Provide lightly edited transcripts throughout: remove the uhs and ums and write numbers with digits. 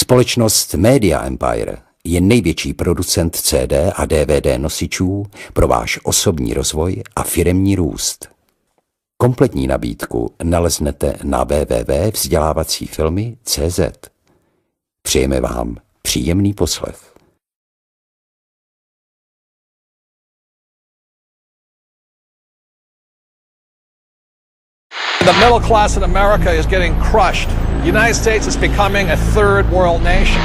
Společnost Media Empire je největší producent CD a DVD nosičů pro váš osobní rozvoj a firemní růst. Kompletní nabídku naleznete na www.vzdělávacífilmy.cz. Přejeme vám příjemný poslech. The middle class in America is getting crushed. The United States is becoming a third world nation.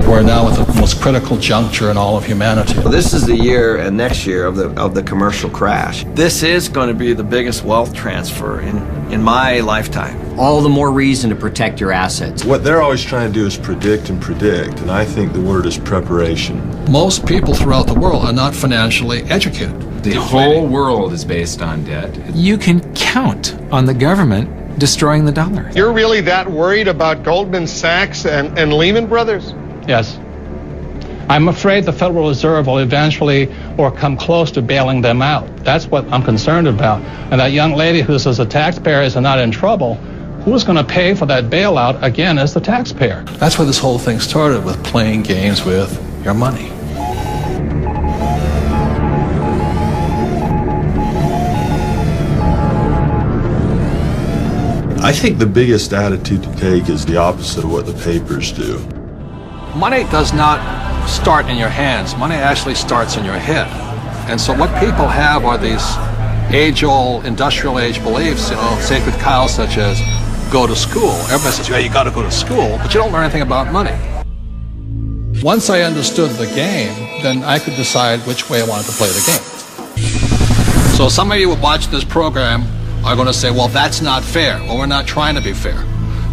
We're now at the most critical juncture in all of humanity. Well, this is the year and next year of the commercial crash. This is going to be the biggest wealth transfer in my lifetime. All the more reason to protect your assets. What they're always trying to do is predict, and I think the word is preparation. Most people throughout the world are not financially educated. The whole world is based on debt. You can count on the government destroying the dollar. You're really that worried about Goldman Sachs and Lehman Brothers? Yes. I'm afraid the Federal Reserve will eventually or come close to bailing them out. That's what I'm concerned about. And that young lady who says the taxpayers are not in trouble, who's going to pay for that bailout again as the taxpayer? That's where this whole thing started, with playing games with your money. I think the biggest attitude to take is the opposite of what the papers do. Money does not start in your hands. Money actually starts in your head. And so what people have are these age-old, industrial-age beliefs, sacred cows such as go to school. Everybody says, yeah, you got to go to school, but you don't learn anything about money. Once I understood the game, then I could decide which way I wanted to play the game. So some of you who watch this program are going to say, well, that's not fair, or we're not trying to be fair.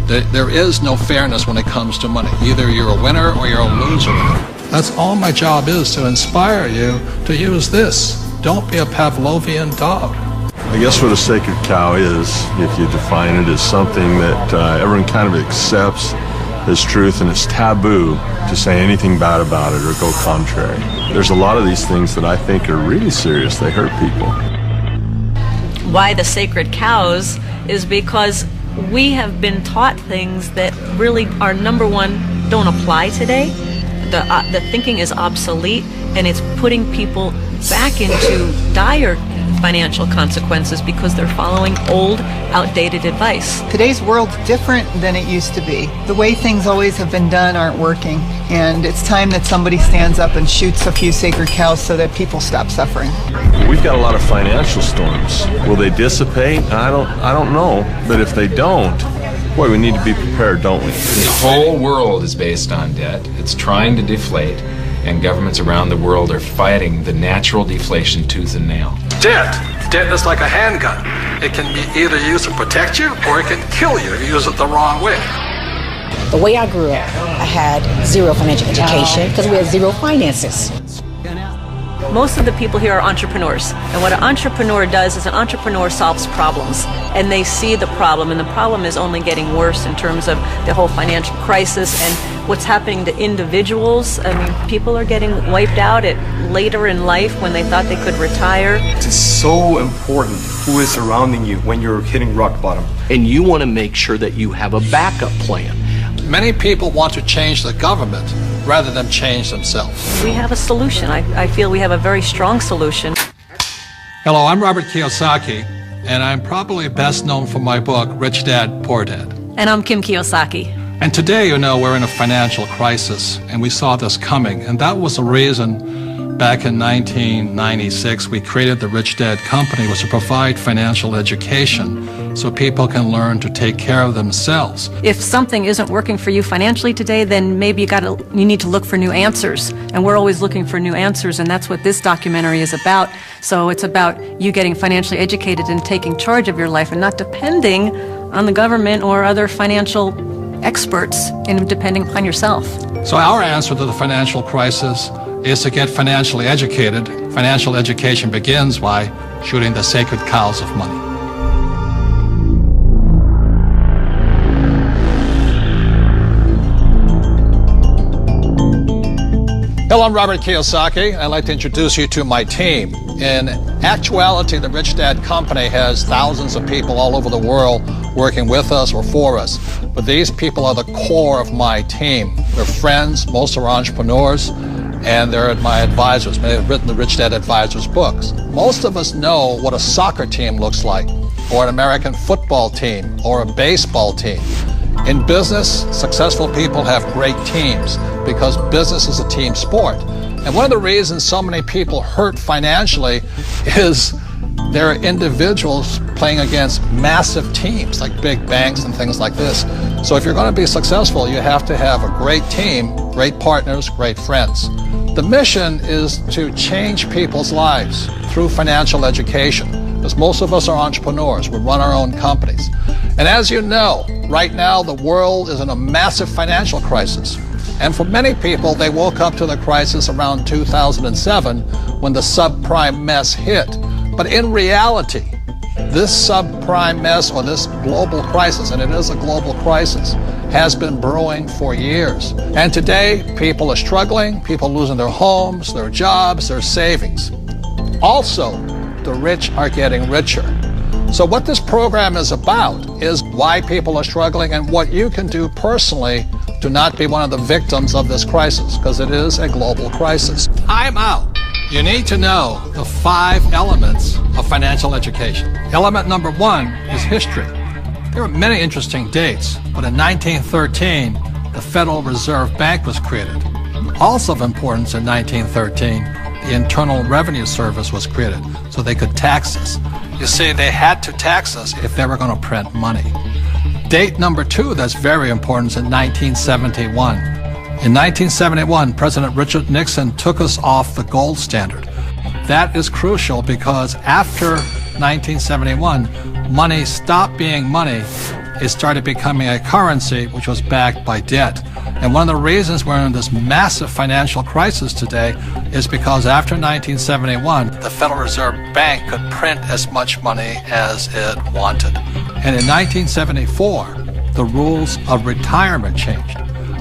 There is no fairness when it comes to money. Either you're a winner or you're a loser. That's all my job is, to inspire you to use this. Don't be a Pavlovian dog. I guess what a sacred cow is, if you define it, is something that everyone kind of accepts as truth, and it's taboo to say anything bad about it or go contrary. There's a lot of these things that I think are really serious. They hurt people. Why the sacred cows is because we have been taught things that really are, number one, don't apply today. The thinking is obsolete, and it's putting people back into dire financial consequences because they're following old, outdated advice. Today's world's different than it used to be. The way things always have been done aren't working, and it's time that somebody stands up and shoots a few sacred cows so that people stop suffering. We've got a lot of financial storms. Will they dissipate? I don't know, but if they don't, boy, we need to be prepared, don't we? The whole world is based on debt. It's trying to deflate, and governments around the world are fighting the natural deflation tooth and nail. Debt is like a handgun. It can be either used to protect you or it can kill you if you use it the wrong way. The way I grew up, I had zero financial education because we had zero finances. Most of the people here are entrepreneurs, and what an entrepreneur does is an entrepreneur solves problems, and they see the problem, and the problem is only getting worse in terms of the whole financial crisis and what's happening to individuals. I mean, people are getting wiped out at later in life when they thought they could retire. It's so important who is surrounding you when you're hitting rock bottom. And you want to make sure that you have a backup plan. Many people want to change the government rather than change themselves. We have a solution. I feel we have a very strong solution. Hello, I'm Robert Kiyosaki, and I'm probably best known for my book, Rich Dad, Poor Dad. And I'm Kim Kiyosaki. And today, we're in a financial crisis, and we saw this coming, and that was the reason back in 1996 we created the Rich Dad Company, was to provide financial education so people can learn to take care of themselves. If something isn't working for you financially today, then maybe you need to look for new answers. And we're always looking for new answers, and that's what this documentary is about. So it's about you getting financially educated and taking charge of your life and not depending on the government or other financial experts, and depending upon yourself. So our answer to the financial crisis is to get financially educated. Financial education begins by shooting the sacred cows of money. Hello, I'm Robert Kiyosaki. I'd like to introduce you to my team. In actuality, the Rich Dad Company has thousands of people all over the world working with us or for us. But these people are the core of my team. They're friends, most are entrepreneurs, and they're my advisors. Many have written the Rich Dad Advisors books. Most of us know what a soccer team looks like, or an American football team, or a baseball team. In business, successful people have great teams because business is a team sport. And one of the reasons so many people hurt financially is they're individuals playing against massive teams like big banks and things like this. So if you're going to be successful, you have to have a great team, great partners, great friends. The mission is to change people's lives through financial education, because most of us are entrepreneurs. We run our own companies. And as you know, right now the world is in a massive financial crisis. And for many people, they woke up to the crisis around 2007 when the subprime mess hit. But in reality, this subprime mess or this global crisis, and it is a global crisis, has been brewing for years. And today, people are struggling, people losing their homes, their jobs, their savings. Also, the rich are getting richer. So what this program is about is why people are struggling and what you can do personally to not be one of the victims of this crisis, because it is a global crisis. Time out. You need to know the 5 elements of financial education. Element number 1 is history. There are many interesting dates, but in 1913, the Federal Reserve Bank was created. Also of importance in 1913, the Internal Revenue Service was created, so they could tax us. You see, they had to tax us if they were going to print money. Date number 2 that's very important is in 1971. In 1971, President Richard Nixon took us off the gold standard. That is crucial because after 1971, money stopped being money. It started becoming a currency which was backed by debt. And one of the reasons we're in this massive financial crisis today is because after 1971, the Federal Reserve Bank could print as much money as it wanted. And in 1974, the rules of retirement changed.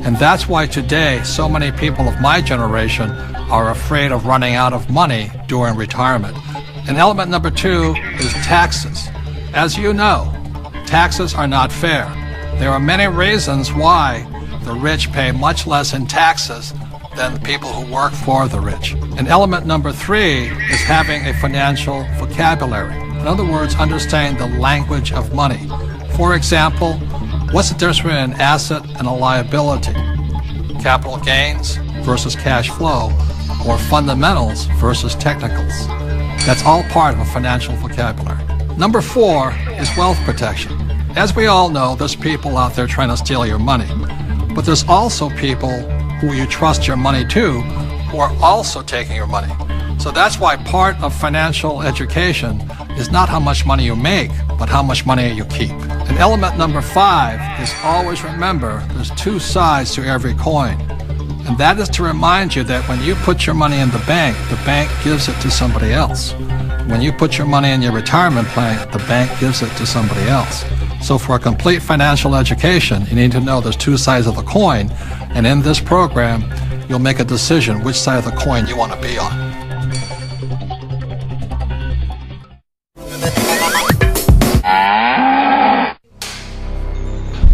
And that's why today so many people of my generation are afraid of running out of money during retirement. And element number 2 is taxes. As you know, taxes are not fair. There are many reasons why the rich pay much less in taxes than the people who work for the rich. And element number 3 is having a financial vocabulary. In other words, understanding the language of money. For example, what's the difference between an asset and a liability? Capital gains versus cash flow, or fundamentals versus technicals. That's all part of a financial vocabulary. Number 4 is wealth protection. As we all know, there's people out there trying to steal your money. But there's also people who you trust your money to who are also taking your money. So that's why part of financial education is not how much money you make, but how much money you keep. And element number 5 is always remember there's 2 sides to every coin. And that is to remind you that when you put your money in the bank gives it to somebody else. When you put your money in your retirement plan, the bank gives it to somebody else. So for a complete financial education, you need to know there's 2 sides of the coin, and in this program, you'll make a decision which side of the coin you want to be on.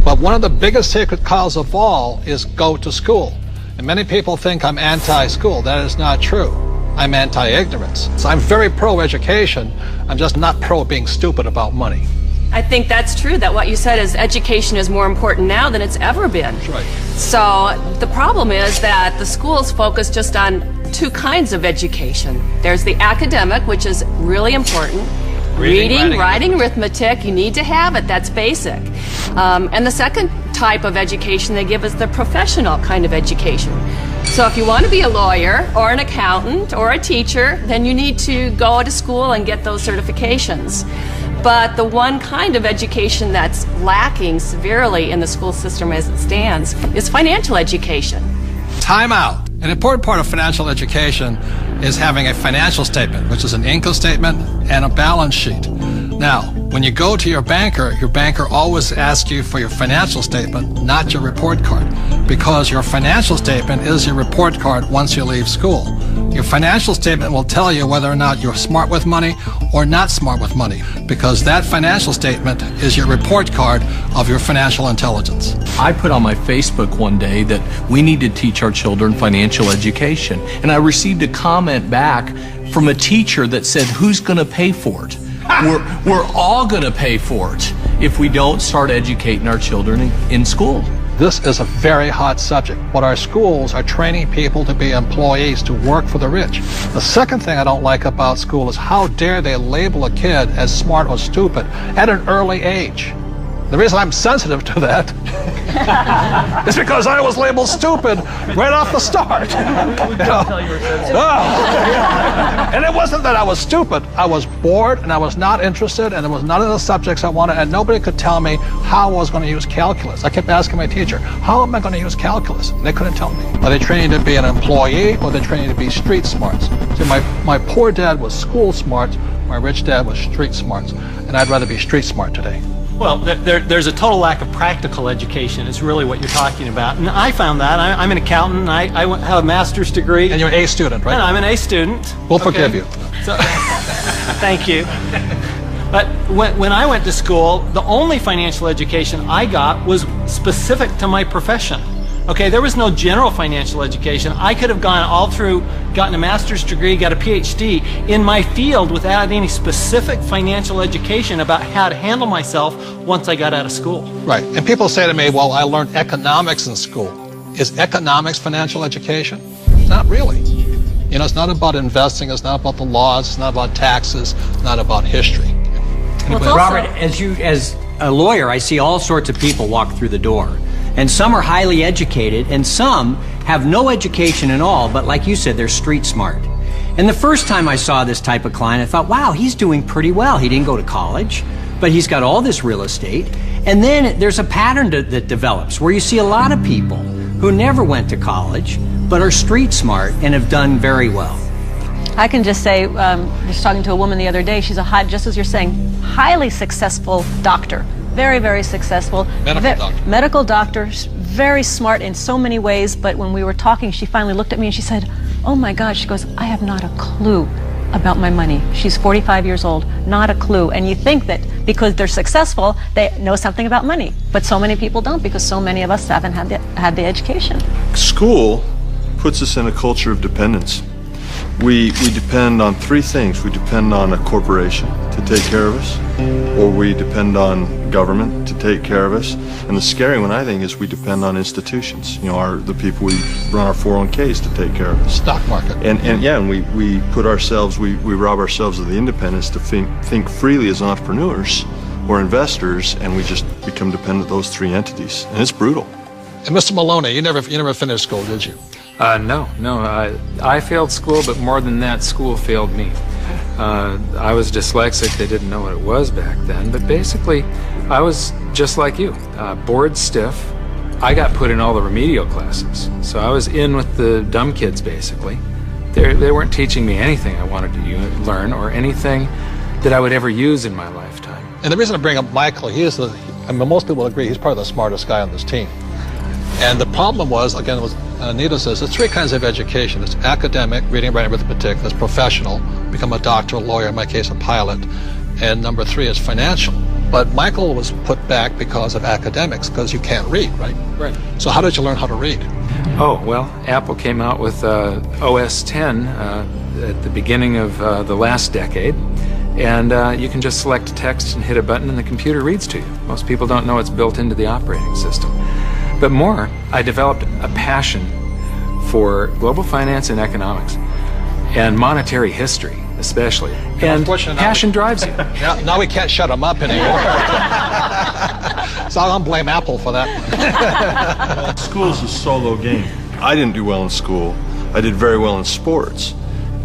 But one of the biggest sacred cows of all is go to school. And many people think I'm anti-school. That is not true. I'm anti-ignorance. So I'm very pro-education. I'm just not pro being stupid about money. I think that's true, that what you said is education is more important now than it's ever been. That's right. So the problem is that the schools focus just on 2 kinds of education. There's the academic, which is really important. Reading, writing, arithmetic, you need to have it, that's basic. And the second type of education they give is the professional kind of education. So if you want to be a lawyer or an accountant or a teacher, then you need to go to school and get those certifications. But the one kind of education that's lacking severely in the school system as it stands is financial education. Time out. An important part of financial education is having a financial statement, which is an income statement and a balance sheet. Now, When you go to your banker always asks you for your financial statement, not your report card, because your financial statement is your report card once you leave school. Your financial statement will tell you whether or not you're smart with money or not smart with money, because that financial statement is your report card of your financial intelligence. I put on my Facebook one day that we need to teach our children financial education, and I received a comment back from a teacher that said, who's going to pay for it? We're all going to pay for it if we don't start educating our children in school. This is a very hot subject. What our schools are training people to be employees, to work for the rich. The second thing I don't like about school is how dare they label a kid as smart or stupid at an early age. The reason I'm sensitive to that is because I was labeled stupid right off the start. And it wasn't that I was stupid. I was bored and I was not interested, and it was none of the subjects I wanted, and nobody could tell me how I was going to use calculus. I kept asking my teacher, how am I going to use calculus? And they couldn't tell me. Are they training to be an employee, or are they training to be street smarts? See, my poor dad was school smart, my rich dad was street smarts, and I'd rather be street smart today. Well, there's a total lack of practical education is really what you're talking about. And I found that. I'm an accountant, and I have a master's degree. And you're an A student, right? And I'm an A student. We'll forgive you. So, thank you. But when I went to school, the only financial education I got was specific to my profession. Okay, there was no general financial education. I could have gone all through, gotten a master's degree, got a PhD in my field without any specific financial education about how to handle myself once I got out of school. Right, and people say to me, well, I learned economics in school. Is economics financial education? Not really. You know, it's not about investing, it's not about the laws, it's not about taxes, it's not about history. Well, Robert, as a lawyer, I see all sorts of people walk through the door. And some are highly educated, and some have no education at all, but like you said, they're street smart. And the first time I saw this type of client, I thought, wow, he's doing pretty well. He didn't go to college, but he's got all this real estate. And then there's a pattern that develops where you see a lot of people who never went to college, but are street smart and have done very well. I can just say, just talking to a woman the other day, she's just as you're saying, highly successful doctor. Very, very successful. Medical doctor, very smart in so many ways, but when we were talking, she finally looked at me and she said, oh my God, she goes, I have not a clue about my money. She's 45 years old, not a clue. And you think that because they're successful, they know something about money. But so many people don't, because so many of us haven't had the education. School puts us in a culture of dependence. We depend on three things. We depend on a corporation to take care of us, or we depend on government to take care of us, and the scary one, I think, is we depend on institutions. You know, the people we run our 401ks to take care of us. Stock market. And we put ourselves, we rob ourselves of the independence to think freely as entrepreneurs or investors, and we just become dependent on those three entities, and it's brutal. And Mr. Maloney, you never finished school, did you? No. I failed school, but more than that, school failed me. I was dyslexic. They didn't know what it was back then, but basically, I was just like you, bored stiff. I got put in all the remedial classes, so I was in with the dumb kids, basically. They weren't teaching me anything I wanted to learn or anything that I would ever use in my lifetime. And the reason I bring up Michael, most people agree he's probably the smartest guy on this team. And the problem was, again, Anita says, there's three kinds of education. There's academic, reading, writing, arithmetic. There's professional, become a doctor, a lawyer, in my case, a pilot. And number three is financial. But Michael was put back because of academics, because you can't read, right? Right. So how did you learn how to read? Oh, well, Apple came out with OS 10 at the beginning of the last decade. And you can just select text and hit a button and the computer reads to you. Most people don't know it's built into the operating system. But more, I developed a passion for global finance and economics, and monetary history, especially. And passion drives you. Now we can't shut them up anymore. So I'll blame Apple for that. School's a solo game. I didn't do well in school. I did very well in sports.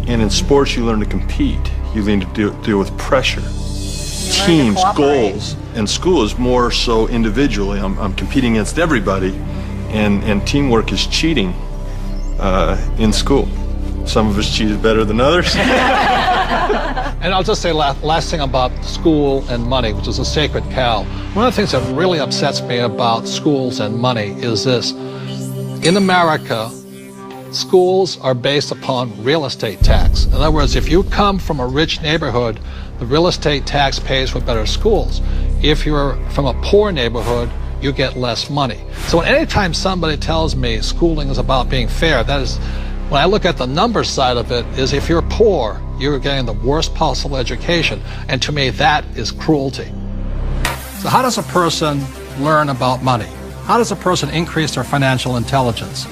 And in sports, you learn to compete. You learn to deal with pressure, teams, goals. And school is more so individually. I'm competing against everybody, and teamwork is cheating in school. some of us cheated better than others. And I'll just say last thing about school and money, which is a sacred cow. One of the things that really upsets me about schools and money is this. In America, schools are based upon real estate tax. In other words, if you come from a rich neighborhood, the real estate tax pays for better schools. If you're from a poor neighborhood, you get less money. So anytime somebody tells me schooling is about being fair, that is, when I look at the numbers side of it, is if you're poor, you're getting the worst possible education. And to me, that is cruelty. So how does a person learn about money? How does a person increase their financial intelligence?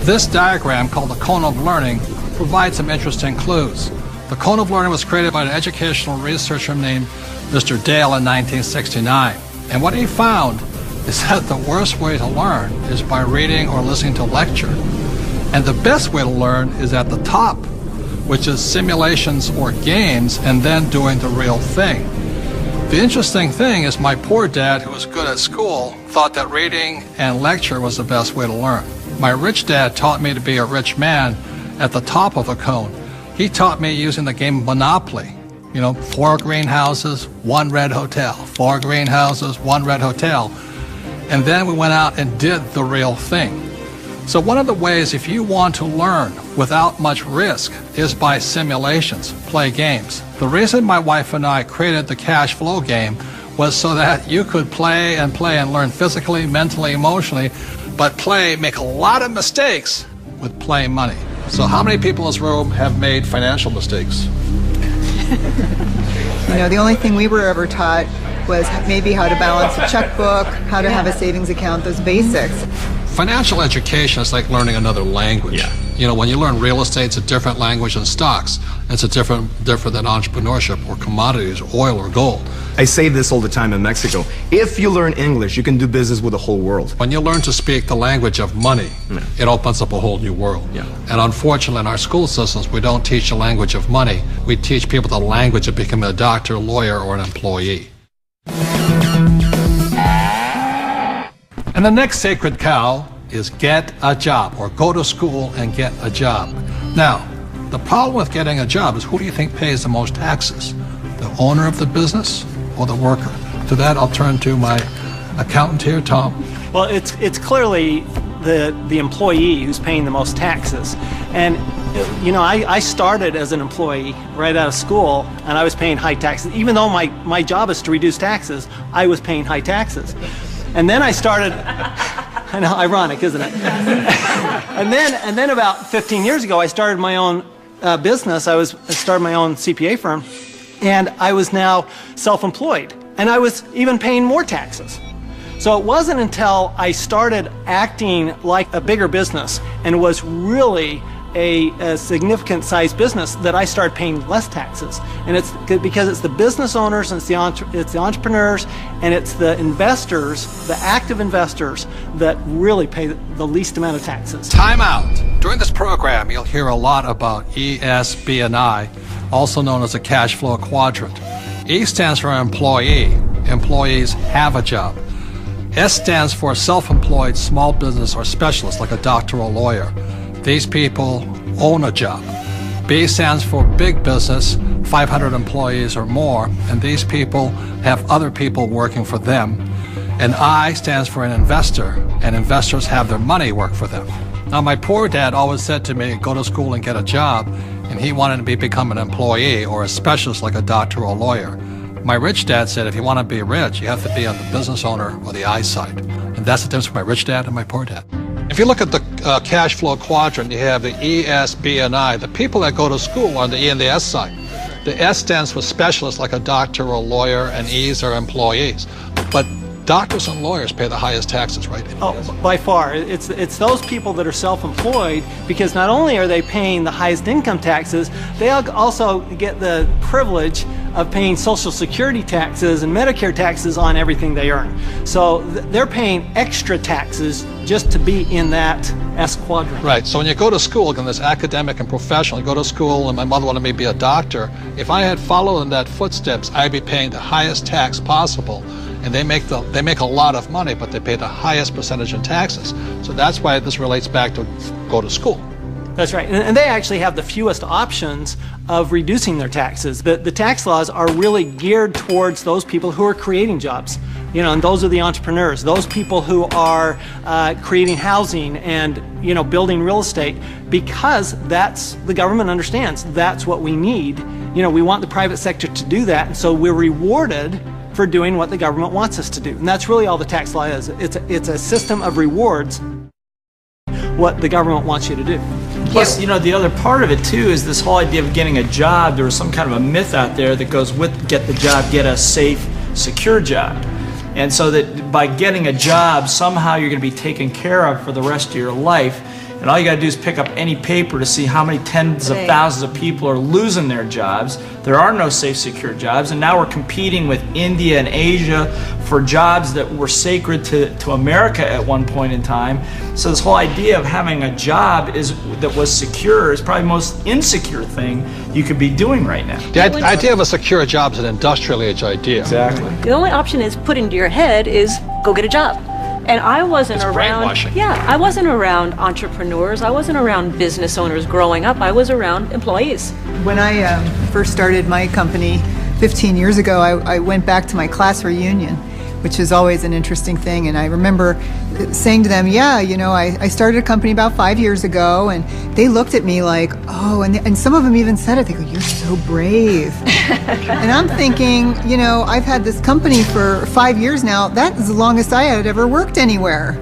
This diagram, called the cone of learning, provides some interesting clues. The cone of learning was created by an educational researcher named Mr. Dale in 1969. And what he found is that the worst way to learn is by reading or listening to a lecture. And the best way to learn is at the top, which is simulations or games, and then doing the real thing. The interesting thing is my poor dad, who was good at school, thought that reading and lecture was the best way to learn. My rich dad taught me to be a rich man at the top of the cone. He taught me using the game Monopoly. You know, 4 greenhouses, 1 red hotel. 4 greenhouses, 1 red hotel. And then we went out and did the real thing. So one of the ways, if you want to learn without much risk, is by simulations, play games. The reason my wife and I created the cash flow game was so that you could play and learn physically, mentally, emotionally, but make a lot of mistakes with play money. So how many people in this room have made financial mistakes? You know, the only thing we were ever taught was maybe how to balance a checkbook, how to have a savings account, those basics. Financial education is like learning another language. Yeah. You know, when you learn real estate, it's a different language than stocks. It's a different than entrepreneurship or commodities, or oil or gold. I say this all the time in Mexico. If you learn English, you can do business with the whole world. When you learn to speak the language of money, it opens up a whole new world. Yeah. And unfortunately, in our school systems, we don't teach the language of money. We teach people the language of becoming a doctor, lawyer, or an employee. And the next sacred cow is get a job, or go to school and get a job. Now, the problem with getting a job is, who do you think pays the most taxes? The owner of the business or the worker? To that, I'll turn to my accountant here, Tom. Well, it's clearly the employee who's paying the most taxes. And you know, I started as an employee right out of school, and I was paying high taxes. Even though my job is to reduce taxes, I was paying high taxes. And then I started, I know, ironic, isn't it? and then about 15 years ago, I started my own business. I started my own CPA firm, and I was now self-employed, and I was even paying more taxes. So it wasn't until I started acting like a bigger business and was really a significant sized business that I started paying less taxes. And it's because it's the business owners, and it's the entrepreneurs, and it's the investors, the active investors, that really pay the least amount of taxes. Time out. During this program, you'll hear a lot about E, S, B, and I, also known as the cash flow quadrant. E stands for employee. Employees have a job. S stands for self-employed, small business, or specialist, like a doctor or lawyer. These people own a job. B stands for big business, 500 employees or more, and these people have other people working for them. And I stands for an investor, and investors have their money work for them. Now, my poor dad always said to me, go to school and get a job, and he wanted me to become an employee or a specialist like a doctor or a lawyer. My rich dad said, if you want to be rich, you have to be on the business owner or the I side. And that's the difference between my rich dad and my poor dad. If you look at the cash flow quadrant, you have the E, S, B, and I. The people that go to school are on the E and the S side. The S stands for specialists like a doctor or a lawyer, and E's are employees. But doctors and lawyers pay the highest taxes, right? Oh, by far. It's those people that are self-employed, because not only are they paying the highest income taxes, they also get the privilege of paying Social Security taxes and Medicare taxes on everything they earn. So they're paying extra taxes just to be in that S quadrant. Right. So when you go to school, again, there's academic and professional. You go to school, and my mother wanted me to be a doctor. If I had followed in that footsteps, I'd be paying the highest tax possible. And they make a lot of money, but they pay the highest percentage in taxes. So that's why this relates back to go to school. That's right. And they actually have the fewest options of reducing their taxes. The tax laws are really geared towards those people who are creating jobs. You know, and those are the entrepreneurs, those people who are creating housing and, you know, building real estate, because that's, the government understands that's what we need. You know, we want the private sector to do that, and so we're rewarded for doing what the government wants us to do. And that's really all the tax law is. It's a system of rewards, what the government wants you to do. Plus, you know, the other part of it too is this whole idea of getting a job. There was some kind of a myth out there that goes with get the job, get a safe, secure job. And so that by getting a job, somehow you're going to be taken care of for the rest of your life. And all you got to do is pick up any paper to see how many tens of thousands of people are losing their jobs. There are no safe, secure jobs. And now we're competing with India and Asia for jobs that were sacred to America at one point in time. So this whole idea of having a job that was secure is probably the most insecure thing you could be doing right now. The idea of a secure job is an industrial age idea. Exactly. The only option is put into your head is go get a job. And I wasn't around, I wasn't around entrepreneurs. I wasn't around business owners growing up. I was around employees. When I first started my company 15 years ago, I went back to my class reunion, which is always an interesting thing. And I remember saying to them, yeah, you know, I started a company about 5 years ago, and they looked at me like, oh, and some of them even said it. They go, you're so brave. And I'm thinking, you know, I've had this company for 5 years now. That is the longest I had ever worked anywhere.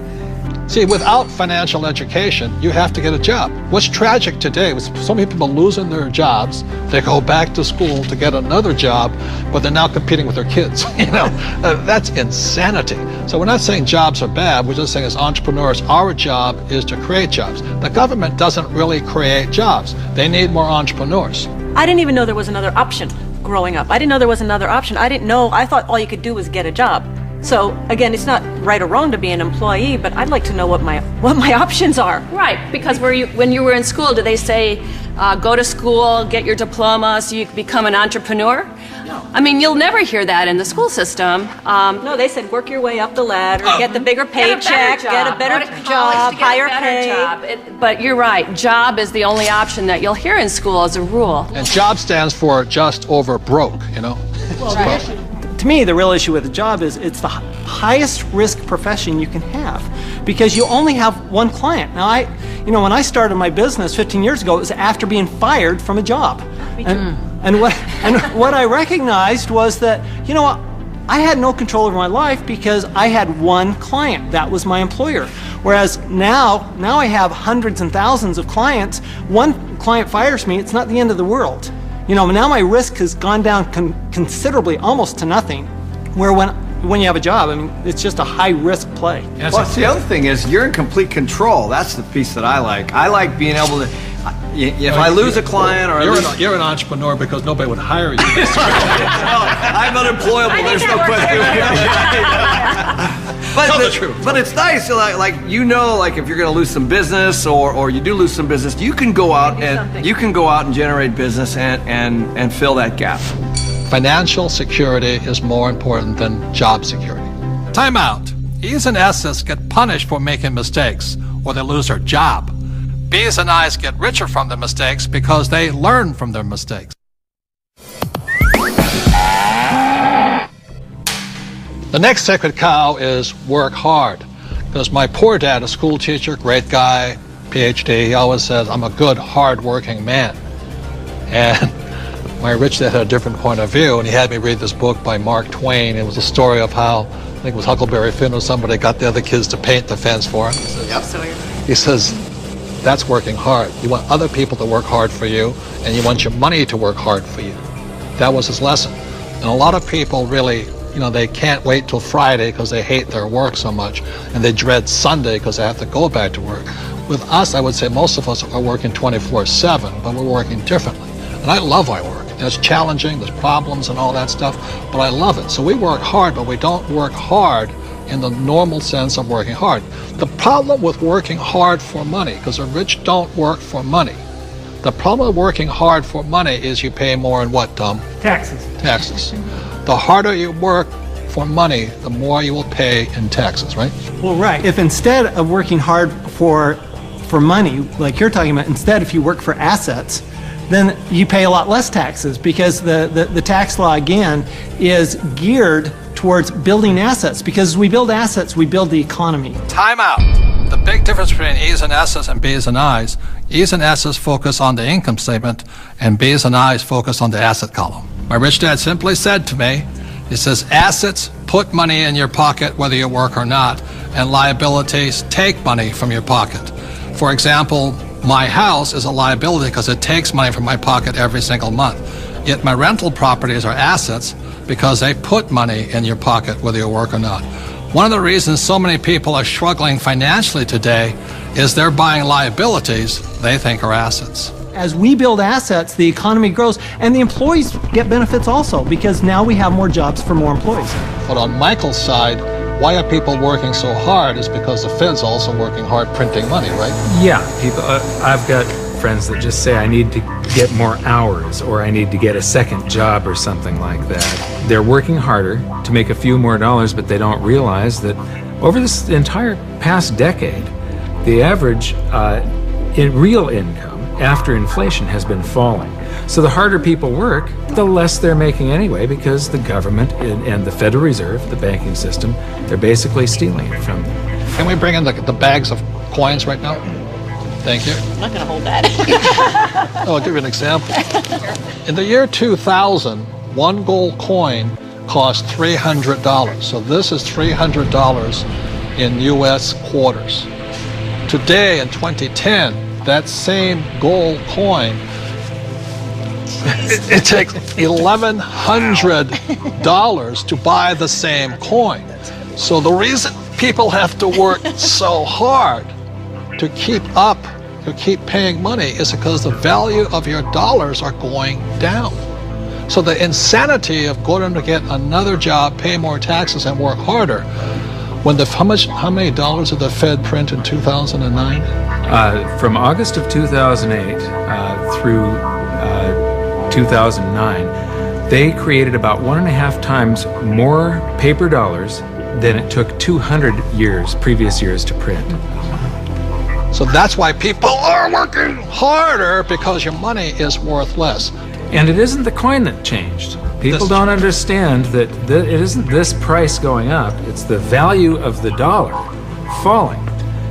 See, without financial education, you have to get a job. What's tragic today is so many people losing their jobs. They go back to school to get another job, but they're now competing with their kids. You know, that's insanity. So we're not saying jobs are bad. We're just saying as entrepreneurs, our job is to create jobs. The government doesn't really create jobs. They need more entrepreneurs. I didn't even know there was another option growing up. I didn't know there was another option. I didn't know. I thought all you could do was get a job. So again, it's not right or wrong to be an employee, but I'd like to know what my options are. Right, because when you were in school, did they say go to school, get your diploma so you can become an entrepreneur? No. I mean, you'll never hear that in the school system. No, they said work your way up the ladder, get the bigger paycheck, get a better job, higher pay. But you're right, job is the only option that you'll hear in school as a rule. And job stands for just over broke, you know. Well, to me, the real issue with the job is it's the highest risk profession you can have, because you only have one client. Now, when I started my business 15 years ago, it was after being fired from a job. And what I recognized was that, you know what, I had no control over my life because I had one client. That was my employer. Whereas now I have hundreds and thousands of clients. One client fires me, it's not the end of the world. You know, now my risk has gone down considerably, almost to nothing, where when you have a job, I mean, it's just a high-risk play. Plus, the other thing is you're in complete control. That's the piece that I like. I like being able to, if I lose a client or you're an entrepreneur because nobody would hire you. I'm unemployable, there's no question. Tell the truth. But it's nice, like you know, like if you're going to lose some business or you do lose some business, you can go out and generate business and fill that gap. Financial security is more important than job security. Time out. E's and S's get punished for making mistakes, or they lose their job. B's and I's get richer from their mistakes because they learn from their mistakes. The next sacred cow is work hard. Because my poor dad, a school teacher, great guy, PhD, he always says, I'm a good, hard-working man. And my rich dad had a different point of view, and he had me read this book by Mark Twain. It was a story of how, I think it was Huckleberry Finn or somebody, got the other kids to paint the fence for him. He says, that's working hard. You want other people to work hard for you, and you want your money to work hard for you. That was his lesson. And a lot of people really, you know, they can't wait till Friday because they hate their work so much, and they dread Sunday because they have to go back to work. With us, I would say most of us are working 24/7, but we're working differently. And I love my work. And it's challenging, there's problems and all that stuff, but I love it. So we work hard, but we don't work hard in the normal sense of working hard. The problem with working hard for money, because the rich don't work for money. The problem with working hard for money is you pay more in what, Tom? Taxes. Taxes. The harder you work for money, the more you will pay in taxes, right? Well, right. If instead of working hard for for money, like you're talking about, instead if you work for assets, then you pay a lot less taxes because the tax law, again, is geared towards building assets. Because as we build assets, we build the economy. Time out. The big difference between E's and S's and B's and I's, E's and S's focus on the income statement and B's and I's focus on the asset column. My rich dad simply said to me, he says, assets put money in your pocket whether you work or not, and liabilities take money from your pocket. For example, my house is a liability because it takes money from my pocket every single month. Yet my rental properties are assets because they put money in your pocket whether you work or not. One of the reasons so many people are struggling financially today is they're buying liabilities they think are assets. As we build assets, the economy grows, and the employees get benefits also, because now we have more jobs for more employees. But on Michael's side, why are people working so hard is because the Fed's also working hard printing money, right? Yeah, people. I've got friends that just say I need to get more hours or I need to get a second job or something like that. They're working harder to make a few more dollars, but they don't realize that over this entire past decade, the average in real income after inflation has been falling. So the harder people work, the less they're making anyway, because the government and the Federal Reserve, the banking system, they're basically stealing it from them. Can we bring in the bags of coins right now? Thank you. I'm not going to hold that. I'll give you an example. In the year 2000, one gold coin cost $300. So this is $300 in U.S. quarters. Today, in 2010, that same gold coin, it takes $1,100 to buy the same coin. So the reason people have to work so hard to keep up, to keep paying money, is because the value of your dollars are going down. So the insanity of going to get another job, pay more taxes, and work harder, when how many dollars did the Fed print in 2009? From August of 2008 through 2009, they created about 1.5 times more paper dollars than it took 200 previous years to print. So that's why people are working harder, because your money is worth less. And it isn't the coin that changed. People don't understand that it isn't this price going up, it's the value of the dollar falling.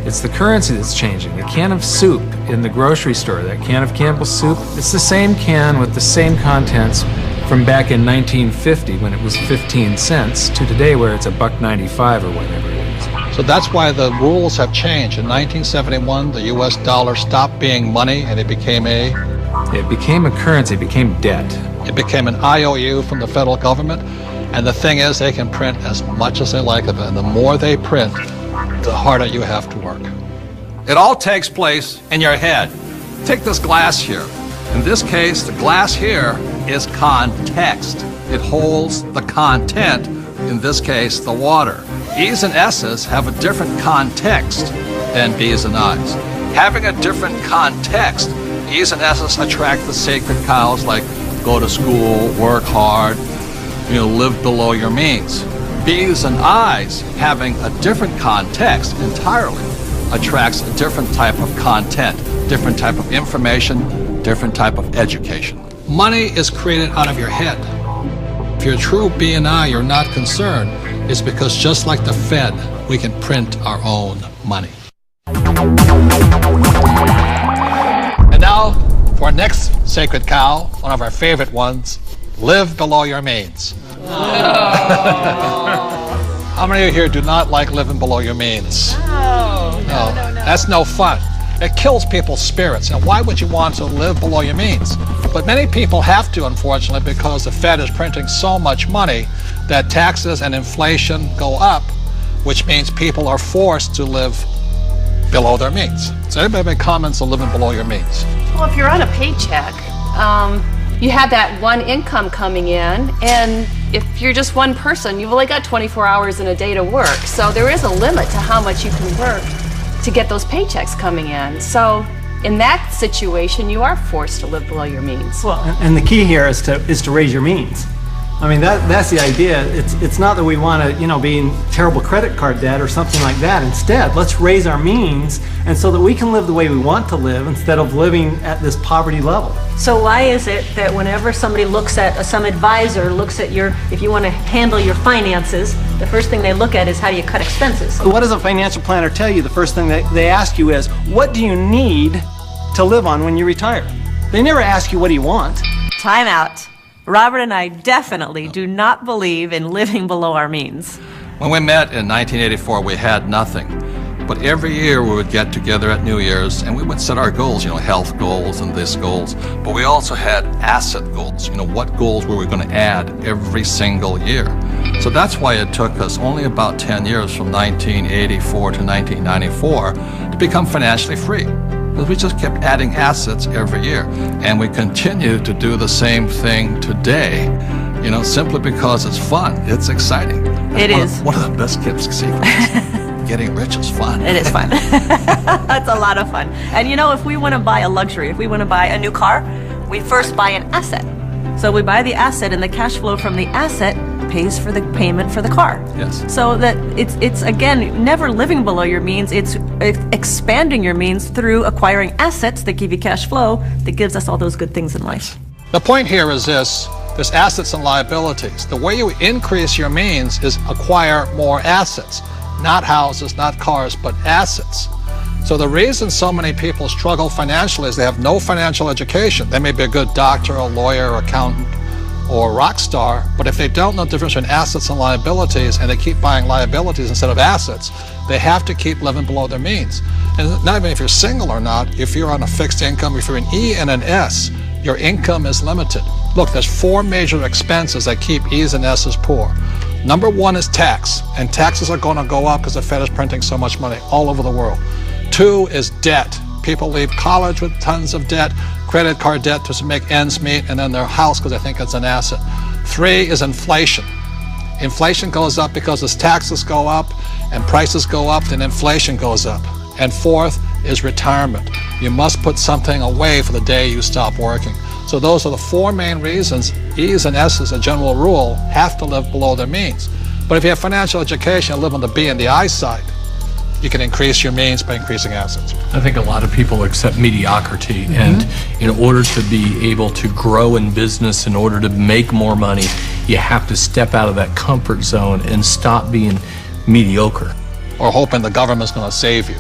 It's the currency that's changing. The can of soup in the grocery store, that can of Campbell's soup, it's the same can with the same contents from back in 1950 when it was 15 cents to today where it's $1.95 or whatever it is. So that's why the rules have changed. In 1971, the US dollar stopped being money and it became a currency, it became debt. It became an IOU from the federal government. And the thing is, they can print as much as they like of it. And the more they print, the harder you have to work. It all takes place in your head. Take this glass here. In this case, the glass here is context. It holds the content, in this case, the water. E's and S's have a different context than B's and I's. Having a different context, E's and S's attract the sacred cows like go to school, work hard, live below your means. B's and I's, having a different context entirely, attracts a different type of content, different type of information, different type of education. Money is created out of your head. If you're a true B and I, you're not concerned. It's because just like the Fed, we can print our own money. And now, for our next sacred cow, one of our favorite ones, live below your means. How many of you here do not like living below your means? No. That's no fun. It kills people's spirits. And why would you want to live below your means? But many people have to, unfortunately, because the Fed is printing so much money that taxes and inflation go up, which means people are forced to live below their means. So anybody make comments on living below your means? Well, if you're on a paycheck, you have that one income coming in, and if you're just one person, you've only got 24 hours in a day to work. So there is a limit to how much you can work to get those paychecks coming in. So in that situation, you are forced to live below your means. Well, and the key here is to raise your means. I mean, that's the idea. It's not that we want to, be in terrible credit card debt or something like that. Instead, let's raise our means, and so that we can live the way we want to live instead of living at this poverty level. So why is it that whenever somebody looks at, some advisor looks at if you want to handle your finances, the first thing they look at is how do you cut expenses? What does a financial planner tell you? The first thing they ask you is, what do you need to live on when you retire? They never ask you, what do you want? Time out. Robert and I definitely do not believe in living below our means. When we met in 1984, we had nothing. But every year we would get together at New Year's and we would set our goals, health goals and this goals. But we also had asset goals, what goals we were going to add every single year. So that's why it took us only about 10 years from 1984 to 1994 to become financially free. Because we just kept adding assets every year. And we continue to do the same thing today, simply because it's fun. It's exciting. It is. One of the best kept secrets. Getting rich is fun. It is fun. That's a lot of fun. And if we want to buy a luxury, if we want to buy a new car, we first buy an asset. So we buy the asset, and the cash flow from the asset pays for the payment for the car. Yes. So that it's again, never living below your means. It's expanding your means through acquiring assets that give you cash flow that gives us all those good things in life. The point here is this. There's assets and liabilities. The way you increase your means is acquire more assets. Not houses, not cars, but assets. So the reason so many people struggle financially is they have no financial education. They may be a good doctor, a lawyer, accountant, or a rock star, but if they don't know the difference between assets and liabilities, and they keep buying liabilities instead of assets, they have to keep living below their means. And not even if you're single or not, if you're on a fixed income, if you're an E and an S, your income is limited. Look, there's 4 major expenses that keep E's and S's poor. Number 1 is tax, and taxes are going to go up because the Fed is printing so much money all over the world. 2 is debt. People leave college with tons of debt, credit card debt to make ends meet, and then their house because they think it's an asset. 3 is inflation. Inflation goes up because as taxes go up and prices go up, then inflation goes up. And 4th is retirement. You must put something away for the day you stop working. So those are the 4 main reasons E's and S's, a general rule, have to live below their means. But if you have financial education and live on the B and the I side, you can increase your means by increasing assets. I think a lot of people accept mediocrity, and in order to be able to grow in business, in order to make more money, you have to step out of that comfort zone and stop being mediocre. Or hoping the government's going to save you.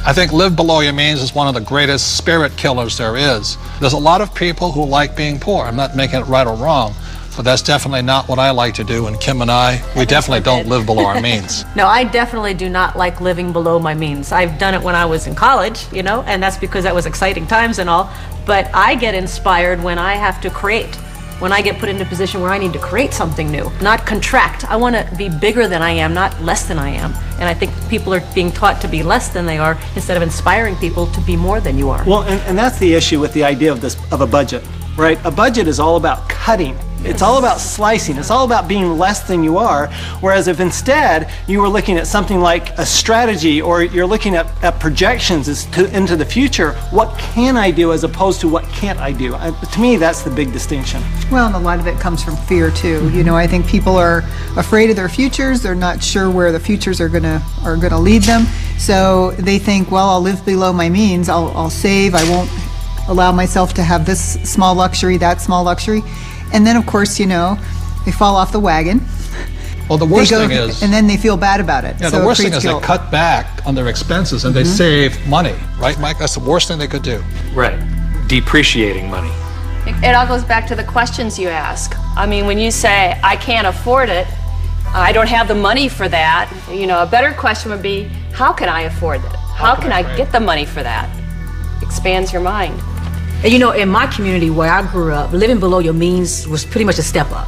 I think live below your means is one of the greatest spirit killers there is. There's a lot of people who like being poor. I'm not making it right or wrong, but that's definitely not what I like to do. And Kim and I, we definitely don't live below our means. No, I definitely do not like living below my means. I've done it when I was in college, and that's because that was exciting times and all. But I get inspired when I have to create. When I get put into a position where I need to create something new, not contract. I want to be bigger than I am, not less than I am. And I think people are being taught to be less than they are instead of inspiring people to be more than you are. Well, and that's the issue with the idea of a budget, right? A budget is all about cutting. It's all about slicing. It's all about being less than you are. Whereas if instead you were looking at something like a strategy, or you're looking at projections into the future, what can I do as opposed to what can't I do? To me, that's the big distinction. Well, and a lot of it comes from fear too. I think people are afraid of their futures. They're not sure where the futures are gonna lead them. So they think, well, I'll live below my means. I'll save. I won't allow myself to have this small luxury, that small luxury. And then, of course, they fall off the wagon. Well, the worst thing is... And then they feel bad about it. Yeah, so the worst thing is guilt. they cut back on their expenses and they save money. Right, Mike? That's the worst thing they could do. Right. Depreciating money. It all goes back to the questions you ask. I mean, when you say, I can't afford it, I don't have the money for that, a better question would be, how can I afford it? How can I get the money for that? Expands your mind. And in my community where I grew up, living below your means was pretty much a step up.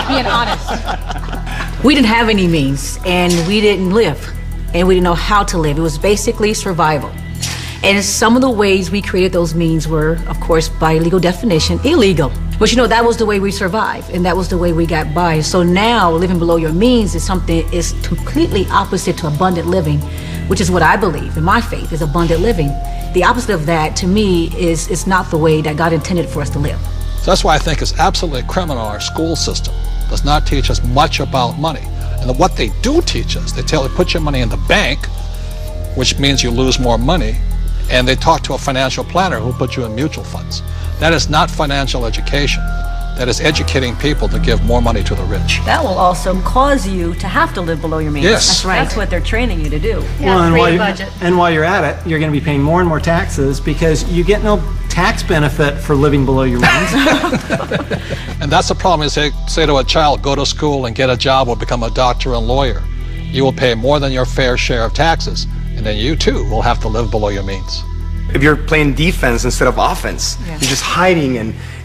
Being honest. We didn't have any means, and we didn't live, and we didn't know how to live. It was basically survival. And some of the ways we created those means were, of course, by legal definition, illegal. But that was the way we survived, and that was the way we got by. So now, living below your means is completely opposite to abundant living, which is what I believe, in my faith, is abundant living. The opposite of that, to me, is not the way that God intended for us to live. So that's why I think it's absolutely criminal our school system does not teach us much about money. And what they do teach us, they tell you put your money in the bank, which means you lose more money, and they talk to a financial planner who put you in mutual funds. That is not financial education. That is educating people to give more money to the rich. That will also cause you to have to live below your means. Yes. That's right. That's what they're training you to do. And while you're at it, you're going to be paying more and more taxes because you get no tax benefit for living below your means. And that's the problem. Is they say to a child, go to school and get a job or become a doctor and lawyer. You will pay more than your fair share of taxes, and then you too will have to live below your means. If you're playing defense instead of offense, you're just hiding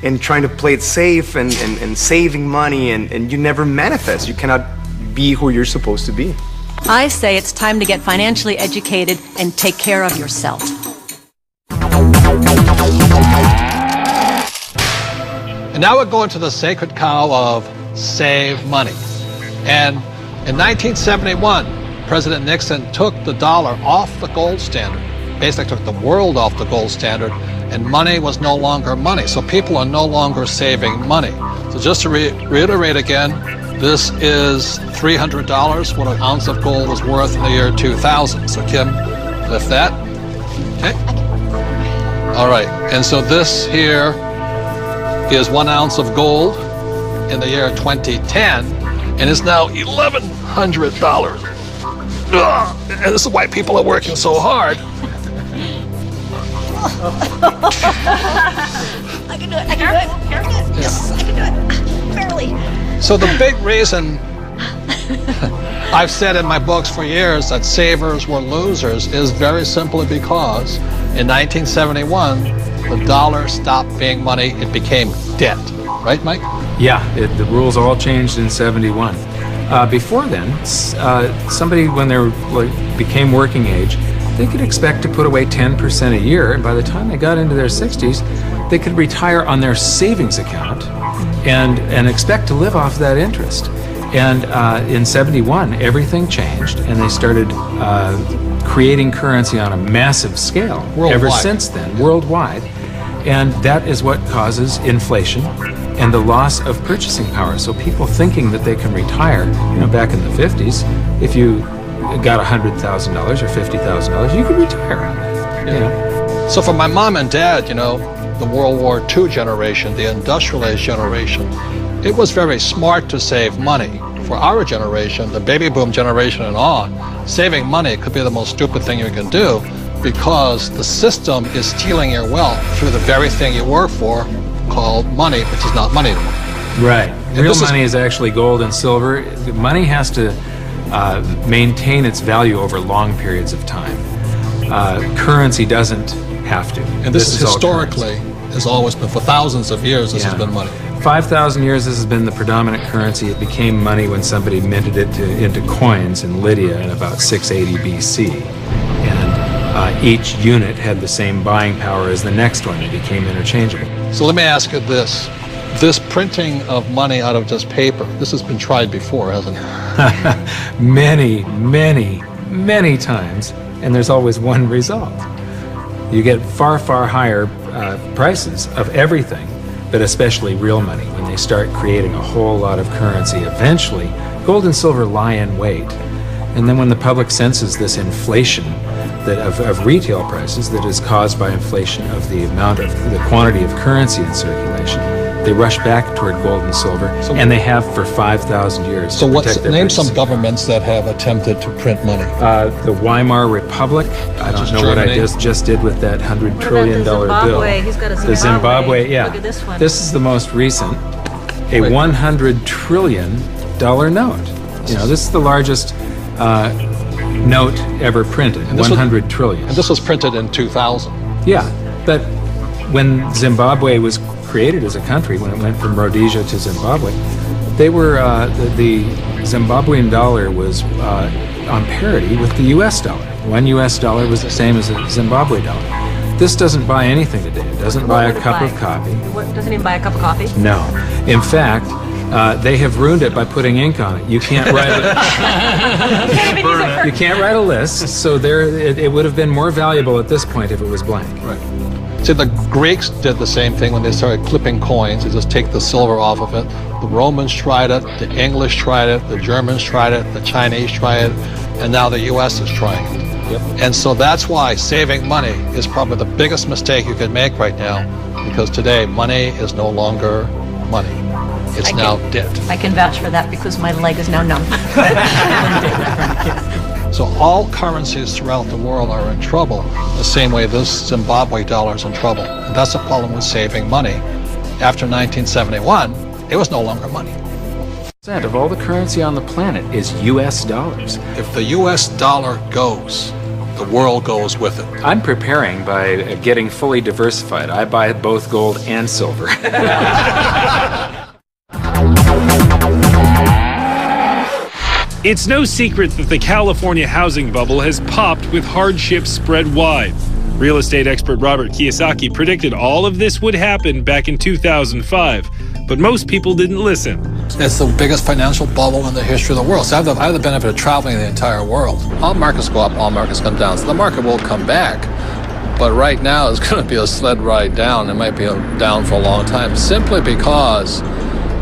and trying to play it safe and saving money, and you never manifest. You cannot be who you're supposed to be. I say it's time to get financially educated and take care of yourself. And now we're going to the sacred cow of save money. And in 1971, President Nixon took the dollar off the gold standard. Basically took the world off the gold standard, and money was no longer money. So people are no longer saving money. So just to reiterate again, this is $300, what an ounce of gold was worth in the year 2000. So Kim, lift that. Okay. All right, and so this here is 1 ounce of gold in the year 2010, and it's now $1,100. And this is why people are working so hard. I can do it. I can do it. Yes, I can do it. Barely. So the big reason I've said in my books for years that savers were losers is very simply because in 1971, the dollar stopped being money. It became debt. Right, Mike? Yeah, the rules all changed in '71. Before then, somebody, when they became working age, they could expect to put away 10% a year, and by the time they got into their 60s, they could retire on their savings account and expect to live off that interest. And in '71, everything changed, and they started creating currency on a massive scale. Worldwide. Ever since then, worldwide. And that is what causes inflation and the loss of purchasing power. So people thinking that they can retire, back in the 50s, if you got $100,000 or $50,000, you could retire on that. So for my mom and dad, the World War II generation, the industrial age generation, it was very smart to save money. For our generation, the baby boom generation and on, saving money could be the most stupid thing you can do because the system is stealing your wealth through the very thing you work for, called money, which is not money anymore. Right. Real money is actually gold and silver. Money has to maintain its value over long periods of time. Currency doesn't have to. And this is historically has always been, for thousands of years, this has been money. 5,000 years this has been the predominant currency. It became money when somebody minted it into coins in Lydia in about 680 BC. And each unit had the same buying power as the next one. It became interchangeable. So let me ask you this. This printing of money out of just paper, this has been tried before, hasn't it? Many, many, many times, and there's always one result. You get far, far higher prices of everything, but especially real money. When they start creating a whole lot of currency, eventually gold and silver lie in wait. And then when the public senses this inflation of retail prices that is caused by inflation of the quantity of currency in circulation, they rush back toward gold and silver, and they have for 5,000 years. So name some governments that have attempted to print money. The Weimar Republic. I don't know what I just did with that $100 trillion bill. He's got a Zimbabwe. The Zimbabwe, yeah. Look at this one. This is the most recent, a $100 trillion note. This is the largest note ever printed, 100 trillion. And this was printed in 2000. Yeah, but when Zimbabwe was created as a country, when it went from Rhodesia to Zimbabwe, they were, the Zimbabwean dollar was on parity with the US dollar. $1 US was the same as a Zimbabwe dollar. This doesn't buy anything today. It doesn't buy a cup of coffee. What, doesn't even buy a cup of coffee? No. In fact, they have ruined it by putting ink on it. You can't write you can't write a list, so it would have been more valuable at this point if it was blank. Right. See, the Greeks did the same thing when they started clipping coins. They just take the silver off of it. The Romans tried it, the English tried it, the Germans tried it, the Chinese tried it, and now the U.S. is trying it. Yep. And so that's why saving money is probably the biggest mistake you can make right now, because today money is no longer money. It's now debt. I can vouch for that because my leg is now numb. So all currencies throughout the world are in trouble, the same way this Zimbabwe dollar is in trouble. And that's the problem with saving money. After 1971, it was no longer money. % of all the currency on the planet is U.S. dollars. If the U.S. dollar goes, the world goes with it. I'm preparing by getting fully diversified. I buy both gold and silver. It's no secret that the California housing bubble has popped with hardships spread wide. Real estate expert Robert KIYOSAKI predicted all of this would happen back in 2005, but most people didn't listen. It's the biggest financial bubble in the history of the world. So I have the benefit of traveling the entire world. All markets go up, all markets come down. So the market will come back. But right now it's going to be a sled ride down. It might be down for a long time, simply because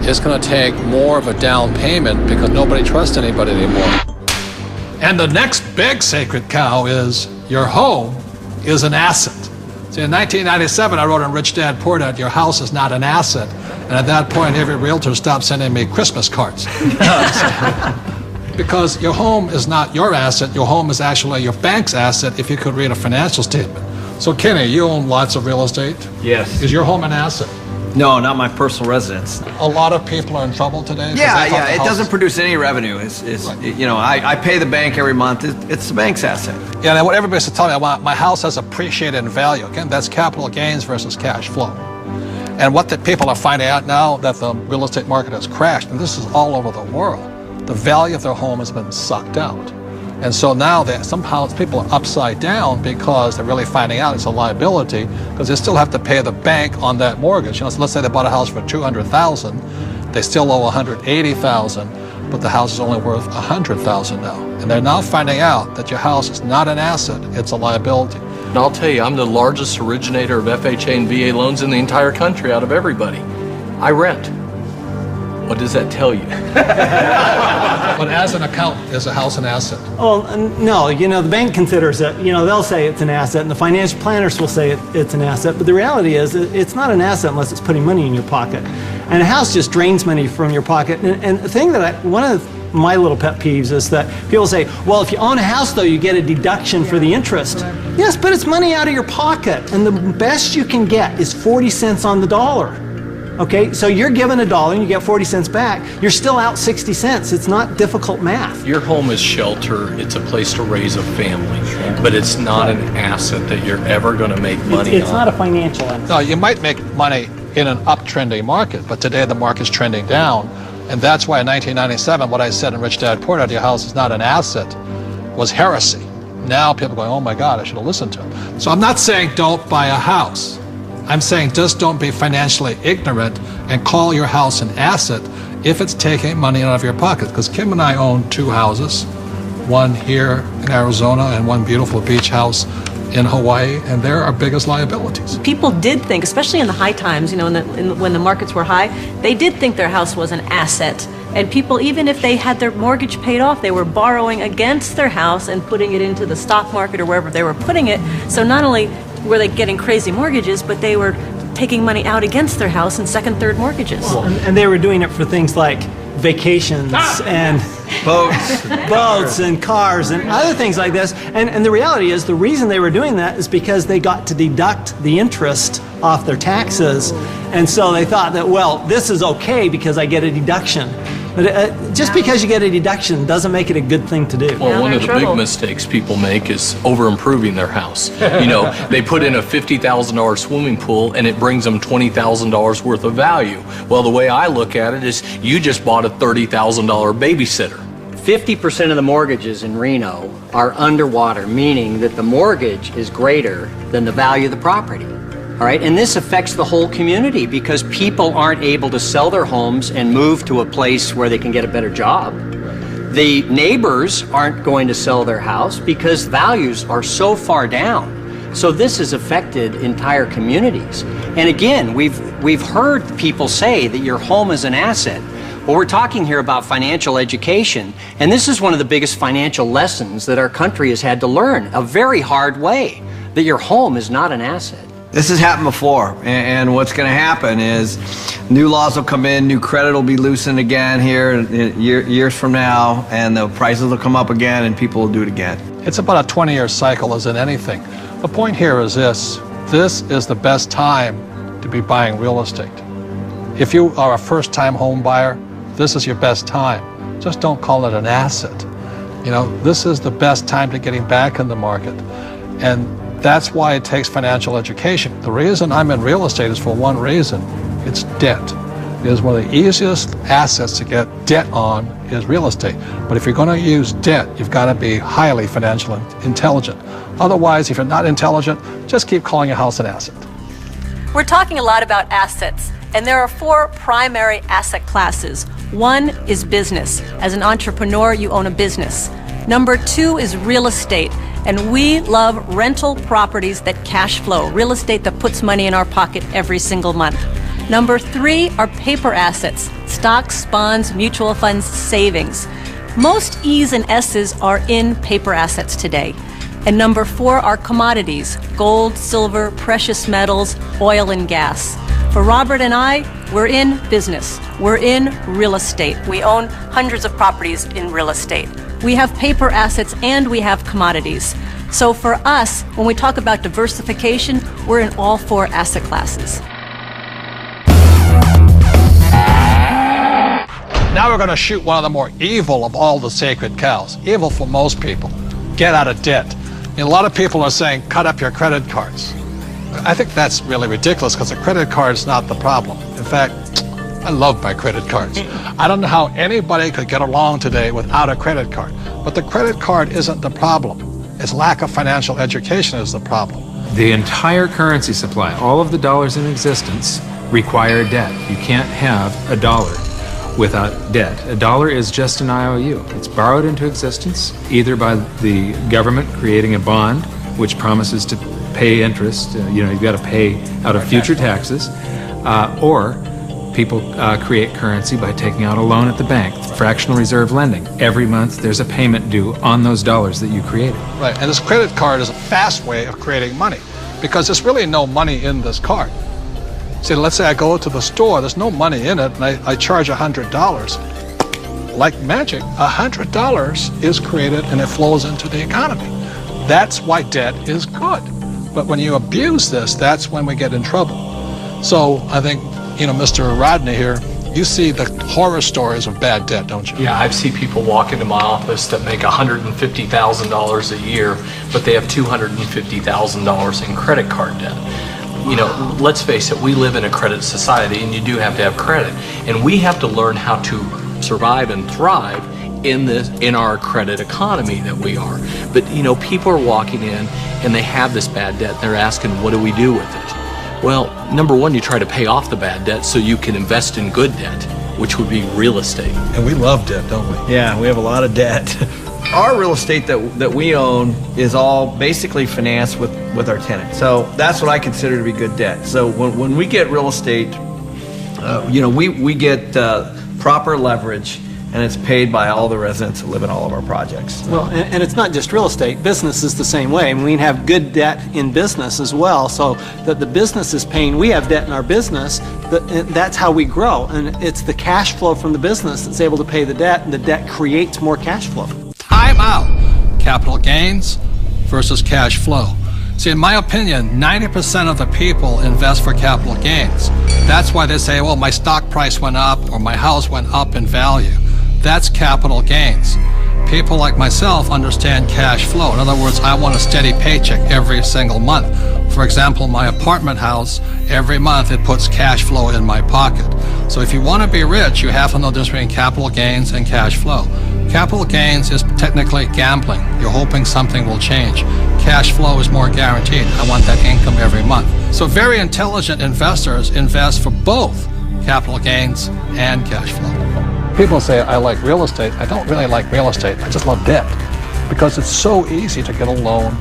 it's going to take more of a down payment because nobody trusts anybody anymore. And the next big sacred cow is your home is an asset. See, in 1997, I wrote in Rich Dad Poor Dad, your house is not an asset. And at that point, every realtor stopped sending me Christmas cards. Because your home is not your asset. Your home is actually your bank's asset if you could read a financial statement. So, Kenny, you own lots of real estate? Yes. Is your home an asset? No, not my personal residence. A lot of people are in trouble today. Yeah. It doesn't produce any revenue. You know, I pay the bank every month. It's the bank's asset. Yeah, and what everybody's telling me, my house has appreciated in value. Again, that's capital gains versus cash flow. And what the people are finding out now that the real estate market has crashed, and this is all over the world, the value of their home has been sucked out. And so now somehow people are upside down because they're really finding out it's a liability because they still have to pay the bank on that mortgage. You know, so let's say they bought a house for $200,000, they still owe $180,000, but the house is only worth $100,000 now. And they're now finding out that your house is not an asset, it's a liability. And I'll tell you, I'm the largest originator of FHA and VA loans in the entire country out of everybody. I rent. What does that tell you? But as an accountant, is a house an asset? Well, no, you know, the bank considers it, you know, they'll say it's an asset, and the financial planners will say it's an asset, but the reality is it's not an asset unless it's putting money in your pocket. And a house just drains money from your pocket. And the thing that one of my little pet peeves is that people say, well, if you own a house, though, you get a deduction for the interest. Yes, but it's money out of your pocket, and the best you can get is 40 cents on the dollar. Okay, so you're given $1 and you get 40 cents back. You're still out 60 cents. It's not difficult math. Your home is shelter. It's a place to raise a family, but it's not an asset that you're ever going to make money on. It's not a financial asset. No, you might make money in an uptrending market, but today the market's trending down. And that's why in 1997, what I said in Rich Dad Poor Dad, your house is not an asset, was heresy. Now people are going, oh my God, I should have listened to him. So I'm not saying don't buy a house. I'm saying just don't be financially ignorant and call your house an asset if it's taking money out of your pocket. Because Kim and I own 2 houses, one here in Arizona and one beautiful beach house in Hawaii, and they're our biggest liabilities. People did think, especially in the high times, you know, when the markets were high, they did think their house was an asset. And people, even if they had their mortgage paid off, they were borrowing against their house and putting it into the stock market or wherever they were putting it. So not only were they getting crazy mortgages, but they were taking money out against their house in second, third mortgages. Well, and they were doing it for things like vacations and boats and cars and other things like this. And the reality is the reason they were doing that is because they got to deduct the interest off their taxes. And so they thought that, well, this is okay because I get a deduction. But just because you get a deduction doesn't make it a good thing to do. Well, one of the big mistakes people make is over-improving their house. You know, they put in a $50,000 swimming pool and it brings them $20,000 worth of value. Well, the way I look at it is you just bought a $30,000 babysitter. 50% of the mortgages in Reno are underwater, meaning that the mortgage is greater than the value of the property. All right, and this affects the whole community because people aren't able to sell their homes and move to a place where they can get a better job. The neighbors aren't going to sell their house because values are so far down. So this has affected entire communities. And again, we've heard people say that your home is an asset. Well, we're talking here about financial education, and this is one of the biggest financial lessons that our country has had to learn, a very hard way, that your home is not an asset. This has happened before, and what's going to happen is new laws will come in, new credit will be loosened again here years from now, and the prices will come up again, and people will do it again. It's about a 20-year cycle as in anything. The point here is this is the best time to be buying real estate. If you are a first-time home buyer, this is your best time. Just don't call it an asset. You know, this is the best time to getting back in the market. And that's why it takes financial education. The reason I'm in real estate is for one reason. It's debt. It is one of the easiest assets to get debt on is real estate. But if you're going to use debt, you've got to be highly financially intelligent. Otherwise, if you're not intelligent, just keep calling your house an asset. We're talking a lot about assets, and there are 4 primary asset classes. One is business. As an entrepreneur, you own a business. Number 2 is real estate, and we love rental properties that cash flow, real estate that puts money in our pocket every single month. Number 3 are paper assets, stocks, bonds, mutual funds, savings. Most E's and S's are in paper assets today. And number 4 are commodities, gold, silver, precious metals, oil and gas. For Robert and I, we're in business. We're in real estate. We own hundreds of properties in real estate. We have paper assets and we have commodities. So for us, when we talk about diversification, we're in all 4 asset classes. Now we're going to shoot one of the more evil of all the sacred cows. Evil for most people. Get out of debt. And a lot of people are saying, cut up your credit cards. I think that's really ridiculous because the credit card is not the problem. In fact, I love my credit cards. I don't know how anybody could get along today without a credit card. But the credit card isn't the problem. It's lack of financial education is the problem. The entire currency supply, all of the dollars in existence, require debt. You can't have a dollar without debt. A dollar is just an IOU. It's borrowed into existence either by the government creating a bond which promises to pay interest, you've got to pay out of future taxes, or people create currency by taking out a loan at the bank, fractional reserve lending. Every month there's a payment due on those dollars that you created. Right, and this credit card is a fast way of creating money because there's really no money in this card. See, let's say I go to the store, there's no money in it, and I charge $100. Like magic, $100 is created and it flows into the economy. That's why debt is good. But when you abuse this, that's when we get in trouble. So I think, Mr. Rodney here, you see the horror stories of bad debt, don't you? Yeah, I've seen people walk into my office that make $150,000 a year, but they have $250,000 in credit card debt. Let's face it, we live in a credit society and you do have to have credit. And we have to learn how to survive and thrive in our credit economy that we are. But people are walking in and they have this bad debt. They're asking, what do we do with it? Well, number one, you try to pay off the bad debt so you can invest in good debt, which would be real estate. And we love debt, don't we? Yeah, we have a lot of debt. Our real estate that we own is all basically financed with our tenants. So that's what I consider to be good debt. So when we get real estate, we get proper leverage, and it's paid by all the residents who live in all of our projects. Well, and it's not just real estate. Business is the same way. And we have good debt in business as well, so that the business is paying. We have debt in our business. That's how we grow. And it's the cash flow from the business that's able to pay the debt, and the debt creates more cash flow. Time out. Capital gains versus cash flow. See, in my opinion, 90% of the people invest for capital gains. That's why they say, well, my stock price went up or my house went up in value. That's capital gains. People like myself understand cash flow. In other words, I want a steady paycheck every single month. For example, my apartment house, every month it puts cash flow in my pocket. So if you want to be rich, you have to know the difference between capital gains and cash flow. Capital gains is technically gambling. You're hoping something will change. Cash flow is more guaranteed. I want that income every month. So very intelligent investors invest for both capital gains and cash flow. People say, I like real estate. I don't really like real estate. I just love debt because it's so easy to get a loan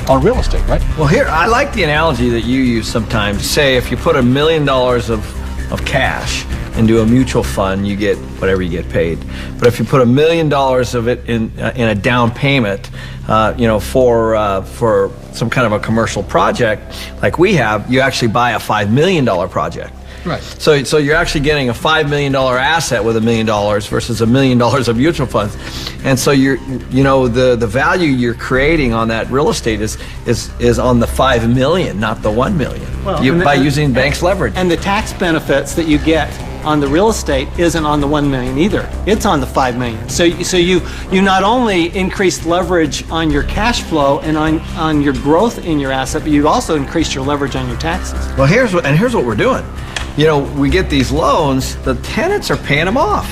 on real estate, right? Well, here, I like the analogy that you use sometimes. Say if you put $1 million of cash into a mutual fund, you get whatever you get paid. But if you put $1 million of it in a down payment, for some kind of a commercial project like we have, you actually buy a $5 million project. Right. So you're actually getting a $5 million asset with $1 million versus $1 million of mutual funds, and so the value you're creating on that real estate is on the $5 million, not the $1 million. Well, by using banks' leverage. And the tax benefits that you get on the real estate isn't on the $1 million either. It's on the $5 million. So you not only increased leverage on your cash flow and on your growth in your asset, but you also increased your leverage on your taxes. Well, here's what we're doing. We get these loans, the tenants are paying them off.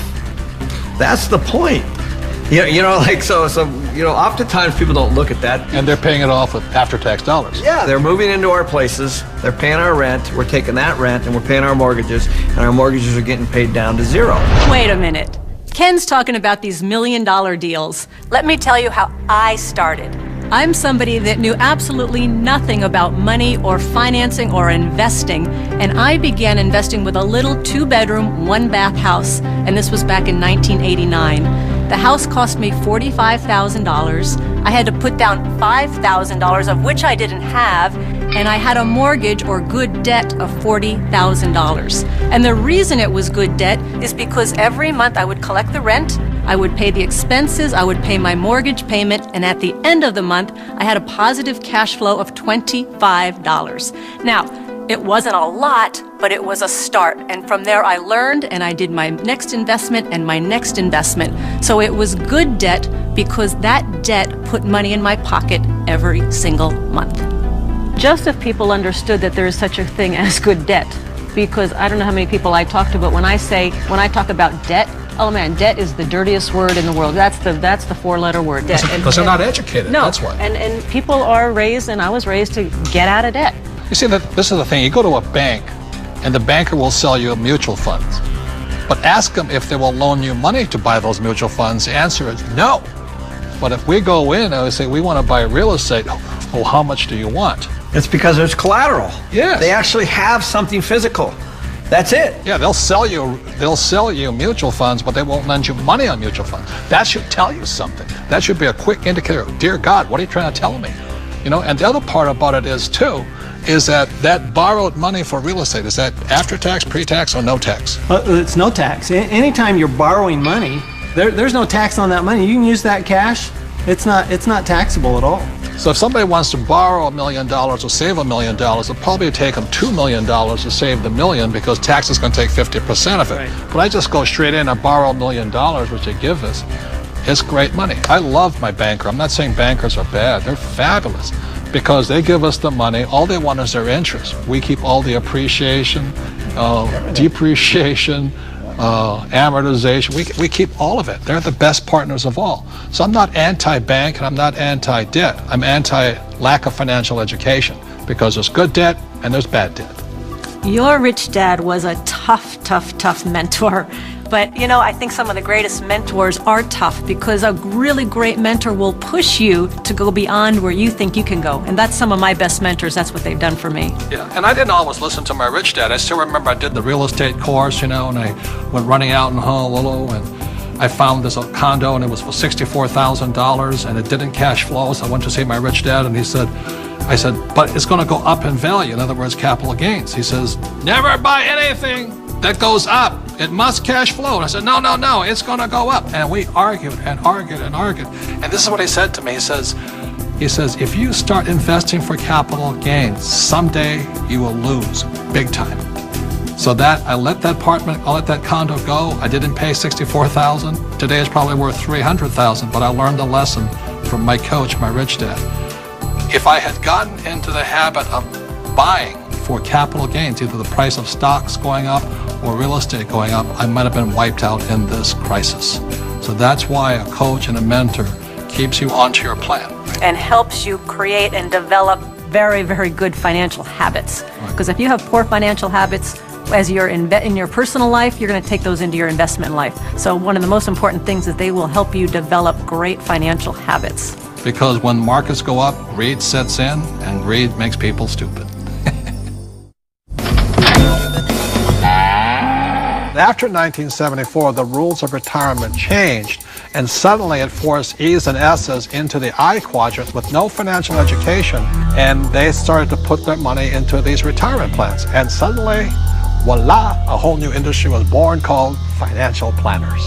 That's the point. Oftentimes people don't look at that. And they're paying it off with after-tax dollars. Yeah, they're moving into our places, they're paying our rent, we're taking that rent, and we're paying our mortgages, and our mortgages are getting paid down to zero. Wait a minute. Ken's talking about these $1 million deals. Let me tell you how I started. I'm somebody that knew absolutely nothing about money or financing or investing, and I began investing with a little 2-bedroom, 1-bath house, and this was back in 1989. The house cost me $45,000. I had to put down $5,000, of which I didn't have, and I had a mortgage or good debt of $40,000. And the reason it was good debt is because every month I would collect the rent, I would pay the expenses, I would pay my mortgage payment, and at the end of the month, I had a positive cash flow of $25. Now, it wasn't a lot, but it was a start. And from there I learned, and I did my next investment and my next investment. So it was good debt because that debt put money in my pocket every single month. Just if people understood that there is such a thing as good debt, because I don't know how many people I talk to, but when I talk about debt, oh man, debt is the dirtiest word in the world. That's the 4-letter word, debt. Because they're not educated, no, that's why. And people are raised, and I was raised to get out of debt. You see, this is the thing. You go to a bank, and the banker will sell you mutual funds. But ask them if they will loan you money to buy those mutual funds. The answer is no. But if we go in and we say, we want to buy real estate, oh, how much do you want? It's because there's collateral. Yes. They actually have something physical. That's it. Yeah, they'll sell you mutual funds, but they won't lend you money on mutual funds. That should tell you something. That should be a quick indicator. Dear God, what are you trying to tell me? And the other part about it is that borrowed money for real estate, is that after tax, pre-tax, or no tax? It's no tax. Anytime you're borrowing money, there's no tax on that money. You can use that cash. It's not taxable at all. So if somebody wants to borrow $1 million or save $1 million, it'll probably take them $2 million to save the million, because tax is going to take 50% of it. Right. But I just go straight in and borrow $1 million, which they give us. It's great money. I love my banker. I'm not saying bankers are bad. They're fabulous, because they give us the money. All they want is their interest. We keep all the appreciation, depreciation, amortization. We keep all of it. They're the best partners of all. So I'm not anti-bank and I'm not anti-debt. I'm anti-lack of financial education, because there's good debt and there's bad debt. Your rich dad was a tough mentor. But, I think some of the greatest mentors are tough, because a really great mentor will push you to go beyond where you think you can go. And that's some of my best mentors. That's what they've done for me. Yeah, and I didn't always listen to my rich dad. I still remember I did the real estate course, and I went running out in Honolulu, and I found this condo, and it was for $64,000, and it didn't cash flow. So I went to see my rich dad, and I said, but it's going to go up in value. In other words, capital gains. He says, never buy anything that goes up. It must cash flow. And I said, no, it's going to go up. And we argued and argued and argued. And this is what he said to me. He says, if you start investing for capital gains, someday you will lose big time. So I let that condo go. I didn't pay $64,000. Today it's probably worth $300,000, but I learned the lesson from my coach, my rich dad. If I had gotten into the habit of buying for capital gains, either the price of stocks going up or real estate going up, I might have been wiped out in this crisis. So that's why a coach and a mentor keeps you onto your plan. And helps you create and develop very, very good financial habits. Because if you have poor financial habits, as you're in your personal life, you're going to take those into your investment life. So one of the most important things is they will help you develop great financial habits. Because when markets go up, greed sets in, and greed makes people stupid. After 1974, the rules of retirement changed, and suddenly it forced E's and S's into the I quadrant with no financial education, and they started to put their money into these retirement plans. And suddenly, voila, a whole new industry was born called financial planners.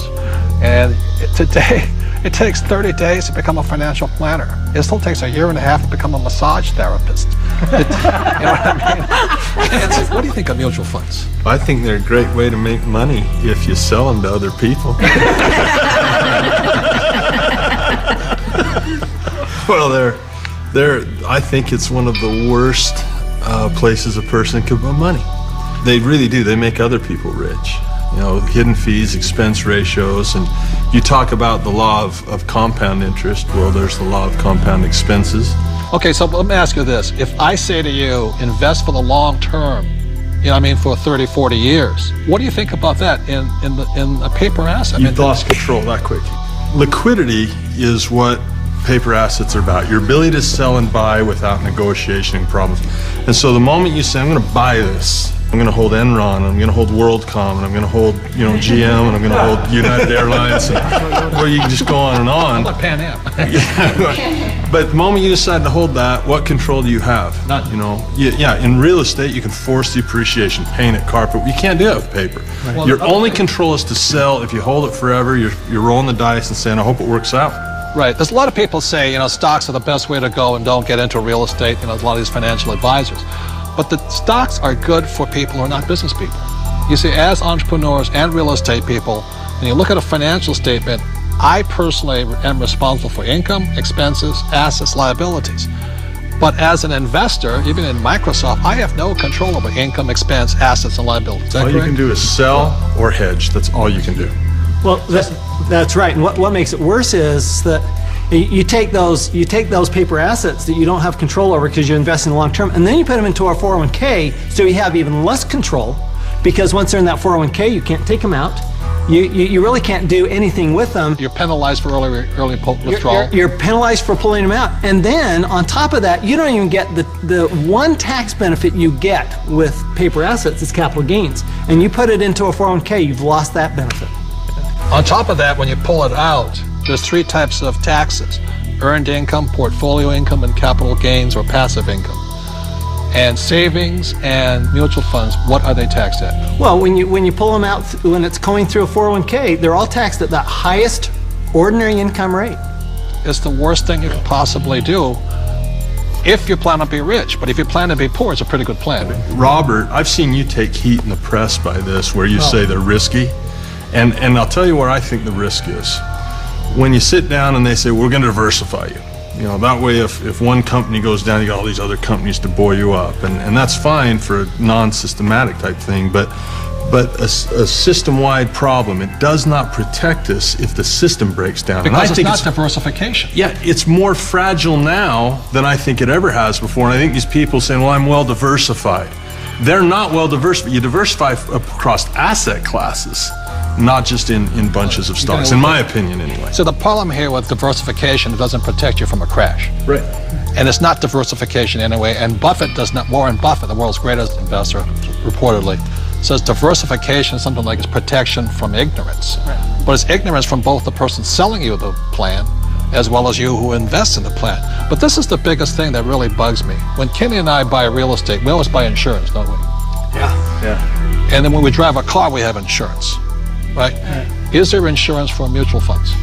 And today, it takes 30 days to become a financial planner. It still takes a year and a half to become a massage therapist. You know what I mean? What do you think of mutual funds? I think they're a great way to make money if you sell them to other people. Well, I think it's one of the worst places a person could put money. They really do. They make other people rich. You know, hidden fees, expense ratios, and you talk about the law of compound interest. Well, there's the law of compound expenses. Okay, so let me ask you this. If I say to you, invest for the long term, you know what I mean, for 30, 40 years, what do you think about that in a paper asset? You've lost control that quick. Liquidity is what paper assets are about. Your ability to sell and buy without negotiation and problems. And so the moment you say, I'm going to buy this, I'm going to hold Enron, I'm going to hold WorldCom, and I'm going to hold, GM, and I'm going to hold United Airlines, and, well, you can just go on and on. How about Pan Am? But the moment you decide to hold that, what control do you have? None. In real estate, you can force the appreciation, paint it, carpet. You can't do that with paper. Right. Well, your only control is to sell. If you hold it forever, you're rolling the dice and saying, I hope it works out. Right. There's a lot of people say, stocks are the best way to go and don't get into real estate. There's a lot of these financial advisors. But the stocks are good for people who are not business people. You see, as entrepreneurs and real estate people, when you look at a financial statement, I personally am responsible for income, expenses, assets, liabilities. But as an investor, even in Microsoft, I have no control over income, expense, assets, and liabilities. All you can do is sell or hedge. That's all you can do. Well, that's right. And what makes it worse is that you take those paper assets that you don't have control over because you invest in the long term, and then you put them into our 401k, so you have even less control, because once they're in that 401k, you can't take them out. You really can't do anything with them. You're penalized for early withdrawal. You're penalized for pulling them out. And then, on top of that, you don't even get the one tax benefit you get with paper assets is capital gains. And you put it into a 401k, you've lost that benefit. On top of that, when you pull it out, there's 3 types of taxes: earned income, portfolio income, and capital gains or passive income. And savings and mutual funds, what are they taxed at? Well, when you pull them out, when it's going through a 401k, they're all taxed at that highest ordinary income rate. It's the worst thing you could possibly do if you plan to be rich. But if you plan to be poor, it's a pretty good plan. Robert, I've seen you take heat in the press by this, where you say they're risky. And I'll tell you where I think the risk is. When you sit down and they say, we're going to diversify you. That way if one company goes down, you got all these other companies to buoy you up. And that's fine for a non-systematic type thing, but a system-wide problem, it does not protect us if the system breaks down. Because it's not diversification. Yeah, it's more fragile now than I think it ever has before. And I think these people saying, well, I'm well diversified. They're not well diversified. You diversify across asset classes, not just in bunches of stocks, in my opinion anyway. So the problem here with diversification, it doesn't protect you from a crash. Right. And it's not diversification anyway, and Warren Buffett, the world's greatest investor, reportedly, says diversification is something like it's protection from ignorance. Right. But it's ignorance from both the person selling you the plan as well as you who invest in the plan. But this is the biggest thing that really bugs me. When Kenny and I buy real estate, we always buy insurance, don't we? Yeah. And then when we drive a car, we have insurance. Right? Is there insurance for mutual funds?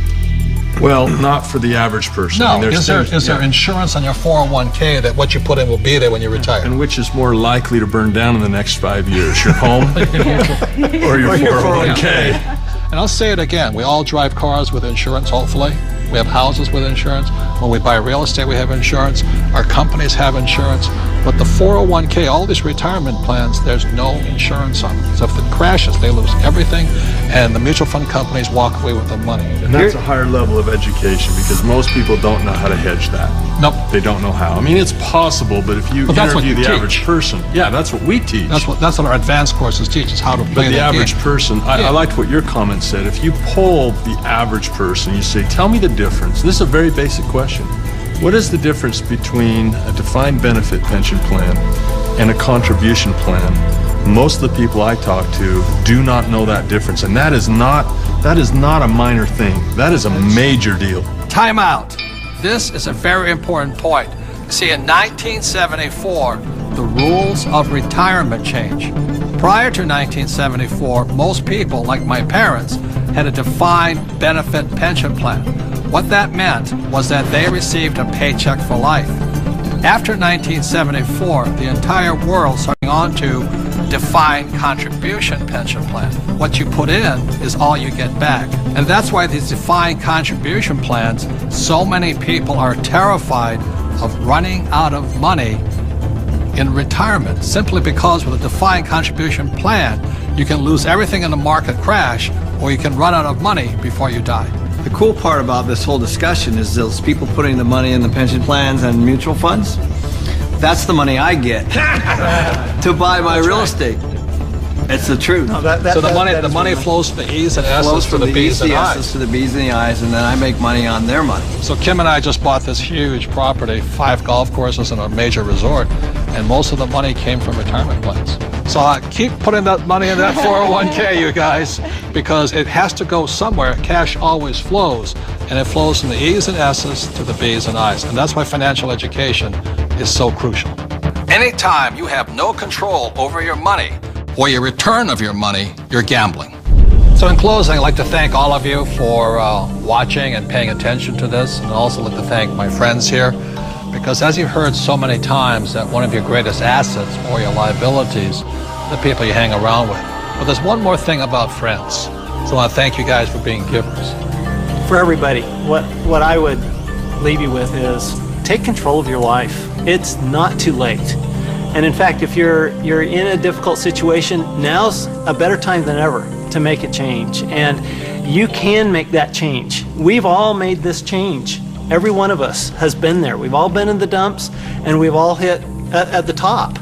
Well, not for the average person. No. Is there insurance on your 401k that what you put in will be there when you retire? And which is more likely to burn down in the next 5 years, your home or your 401k? And I'll say it again, we all drive cars with insurance, hopefully. We have houses with insurance. When we buy real estate, we have insurance. Our companies have insurance. But the 401k, all these retirement plans, there's no insurance on them. So if it crashes, they lose everything, and the mutual fund companies walk away with the money. And that's a higher level of education, because most people don't know how to hedge that. Nope. They don't know how. I mean, it's possible, but if you interview the average person, that's what we teach. That's what our advanced courses teach, is how to play the average person. I liked what your comment said. If you poll the average person, you say, tell me the difference. This is a very basic question. What is the difference between a defined benefit pension plan and a contribution plan? Most of the people I talk to do not know that difference, and that is not a minor thing. That is a major deal. Time out. This is a very important point. See, in 1974, the rules of retirement changed. Prior to 1974, most people, like my parents, had a defined benefit pension plan. What that meant was that they received a paycheck for life. After 1974, the entire world started on to defined contribution pension plan. What you put in is all you get back. And that's why these defined contribution plans, so many people are terrified of running out of money in retirement, simply because with a defined contribution plan, you can lose everything in the market crash, or you can run out of money before you die. The cool part about this whole discussion is those people putting the money in the pension plans and mutual funds. That's the money I get to buy my real estate. It's the truth. No, so the money flows from the E's and S's to the B's and I's. To the B's and the I's, and then I make money on their money. So Kim and I just bought this huge property, 5 golf courses and a major resort, and most of the money came from retirement plans. So I keep putting that money in that 401k, you guys, because it has to go somewhere. Cash always flows, and it flows from the E's and S's to the B's and I's, and that's why financial education is so crucial. Anytime you have no control over your money or your return of your money, you're gambling. So in closing, I'd like to thank all of you for watching and paying attention to this, and also like to thank my friends here, because as you've heard so many times, that one of your greatest assets or your liabilities, the people you hang around with. But there's one more thing about friends. So I want to thank you guys for being givers. For everybody, what I would leave you with is take control of your life. It's not too late. And in fact, if you're in a difficult situation, now's a better time than ever to make a change. And you can make that change. We've all made this change. Every one of us has been there. We've all been in the dumps, and we've all hit at the top.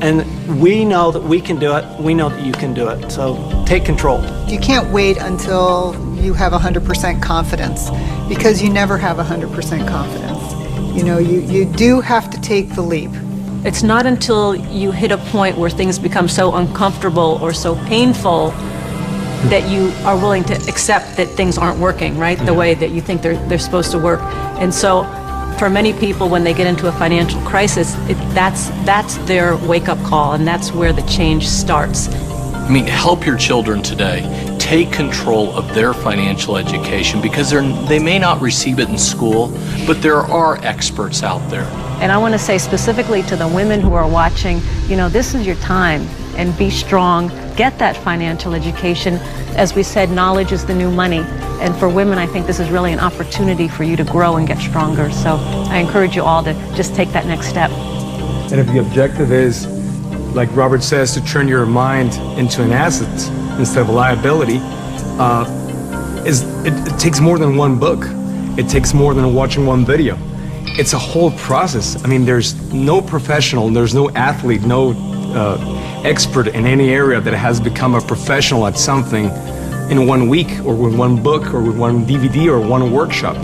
And we know that we can do it. We know that you can do it. So take control. You can't wait until you have 100% confidence, because you never have 100% confidence. You know, you do have to take the leap. It's not until you hit a point where things become so uncomfortable or so painful that you are willing to accept that things aren't working, right? The way that you think they're supposed to work. And so for many people, when they get into a financial crisis, that's their wake-up call, and that's where the change starts. I mean, help your children today. Take control of their financial education, because they may not receive it in school, but there are experts out there. And I want to say specifically to the women who are watching, you know, this is your time, and be strong. Get that financial education. As we said, knowledge is the new money. And for women, I think this is really an opportunity for you to grow and get stronger. So I encourage you all to just take that next step. And if the objective is, like Robert says, to turn your mind into an asset instead of a liability, it takes more than one book. It takes more than watching one video. It's a whole process. I mean, there's no professional, there's no athlete, no expert in any area that has become a professional at something in 1 week, or with one book, or with one DVD, or one workshop.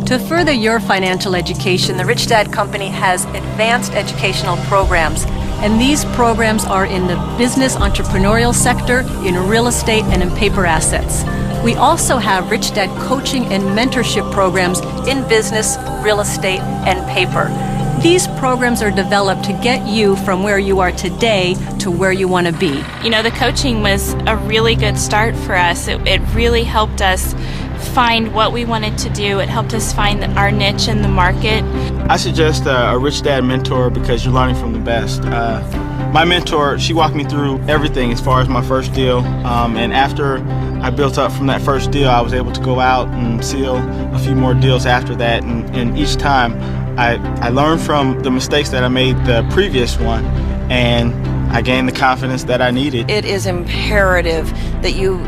To further your financial education, the Rich Dad Company has advanced educational programs. And these programs are in the business entrepreneurial sector, in real estate, and in paper assets. We also have Rich Dad coaching and mentorship programs in business, real estate, and paper. These programs are developed to get you from where you are today to where you want to be. You know, the coaching was a really good start for us. It really helped us find what we wanted to do. It helped us find our niche in the market. I suggest a Rich Dad mentor, because you're learning from the best. My mentor, she walked me through everything as far as my first deal, and after I built up from that first deal, I was able to go out and seal a few more deals after that, and each time I learned from the mistakes that I made the previous one, and I gained the confidence that I needed. It is imperative that you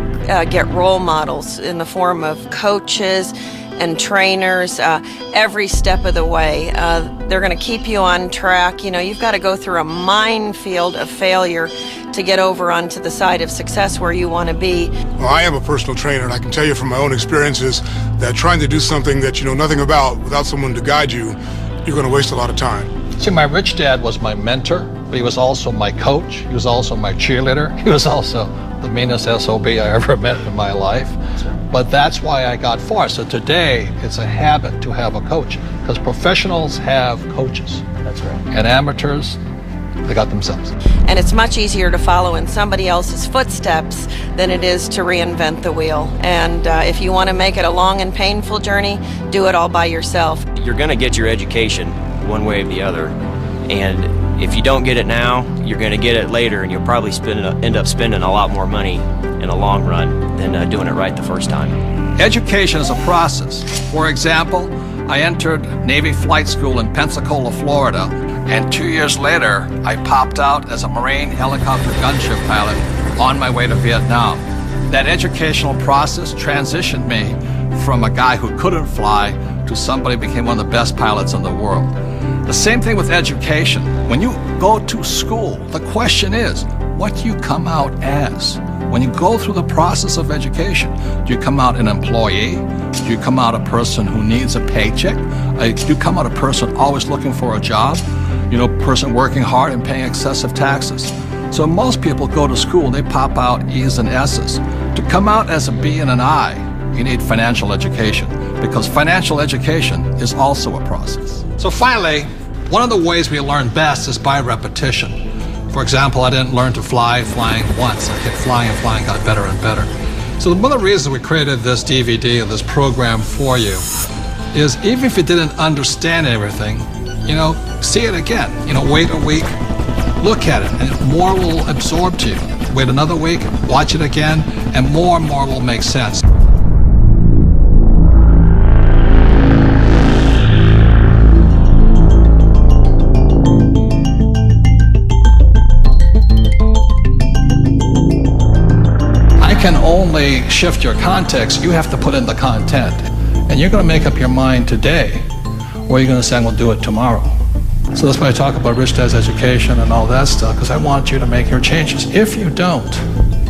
get role models in the form of coaches and trainers every step of the way. They're going to keep you on track. You know, you've got to go through a minefield of failure to get over onto the side of success where you want to be. Well, I am a personal trainer, and I can tell you from my own experiences that trying to do something that you know nothing about without someone to guide you, you're going to waste a lot of time. See, my rich dad was my mentor, but he was also my coach. He was also my cheerleader. He was also the meanest SOB I ever met in my life. But that's why I got far. So today, it's a habit to have a coach, because professionals have coaches. That's right. And amateurs, they got themselves. And it's much easier to follow in somebody else's footsteps than it is to reinvent the wheel. And if you want to make it a long and painful journey, do it all by yourself. You're going to get your education one way or the other. And if you don't get it now, you're going to get it later, and you'll probably end up spending a lot more money in the long run than doing it right the first time. Education is a process. For example, I entered Navy flight school in Pensacola, Florida, and 2 years later, I popped out as a Marine helicopter gunship pilot on my way to Vietnam. That educational process transitioned me from a guy who couldn't fly to somebody who became one of the best pilots in the world. The same thing with education. When you go to school, the question is, what do you come out as? When you go through the process of education, do you come out an employee? Do you come out a person who needs a paycheck? Do you come out a person always looking for a job? You know, a person working hard and paying excessive taxes. So most people go to school, they pop out E's and S's. To come out as a B and an I, you need financial education, because financial education is also a process. So finally, one of the ways we learn best is by repetition. For example, I didn't learn to flying once. I kept flying and flying, got better and better. So one of the reasons we created this DVD and this program for you is even if you didn't understand everything, you know, see it again. You know, wait a week, look at it, and more will absorb to you. Wait another week, watch it again, and more will make sense. Can only shift your context. You have to put in the content, and you're going to make up your mind today, or you're going to say, I'm going to do it tomorrow. So that's why I talk about Rich Dad's education and all that stuff, because I want you to make your changes. If you don't,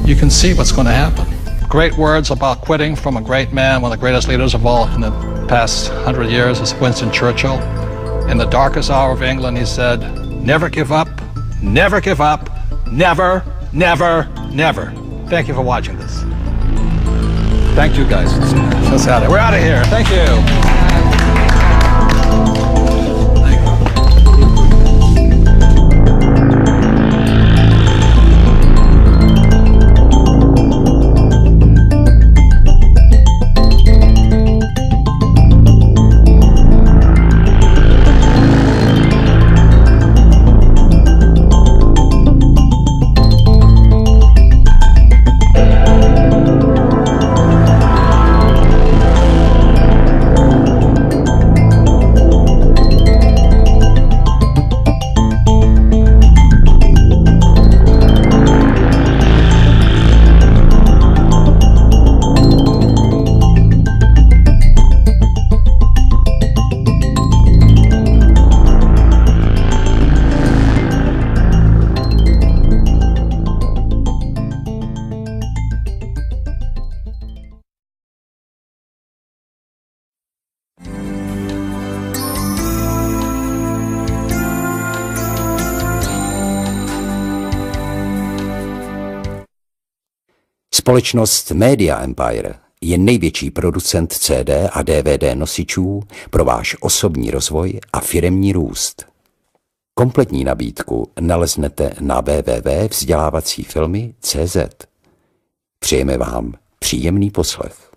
you can see what's going to happen. Great words about quitting from a great man, one of the greatest leaders of all in the past 100 years is Winston Churchill. In the darkest hour of England, he said, never give up, never give up, never, never, never. Thank you for watching this. Thank you, guys. Let's out of here. We're out of here. Thank you. Společnost Media Empire je největší producent CD a DVD nosičů pro váš osobní rozvoj a firemní růst. Kompletní nabídku naleznete na www.vzdělávacífilmy.cz. Přejeme vám příjemný poslech.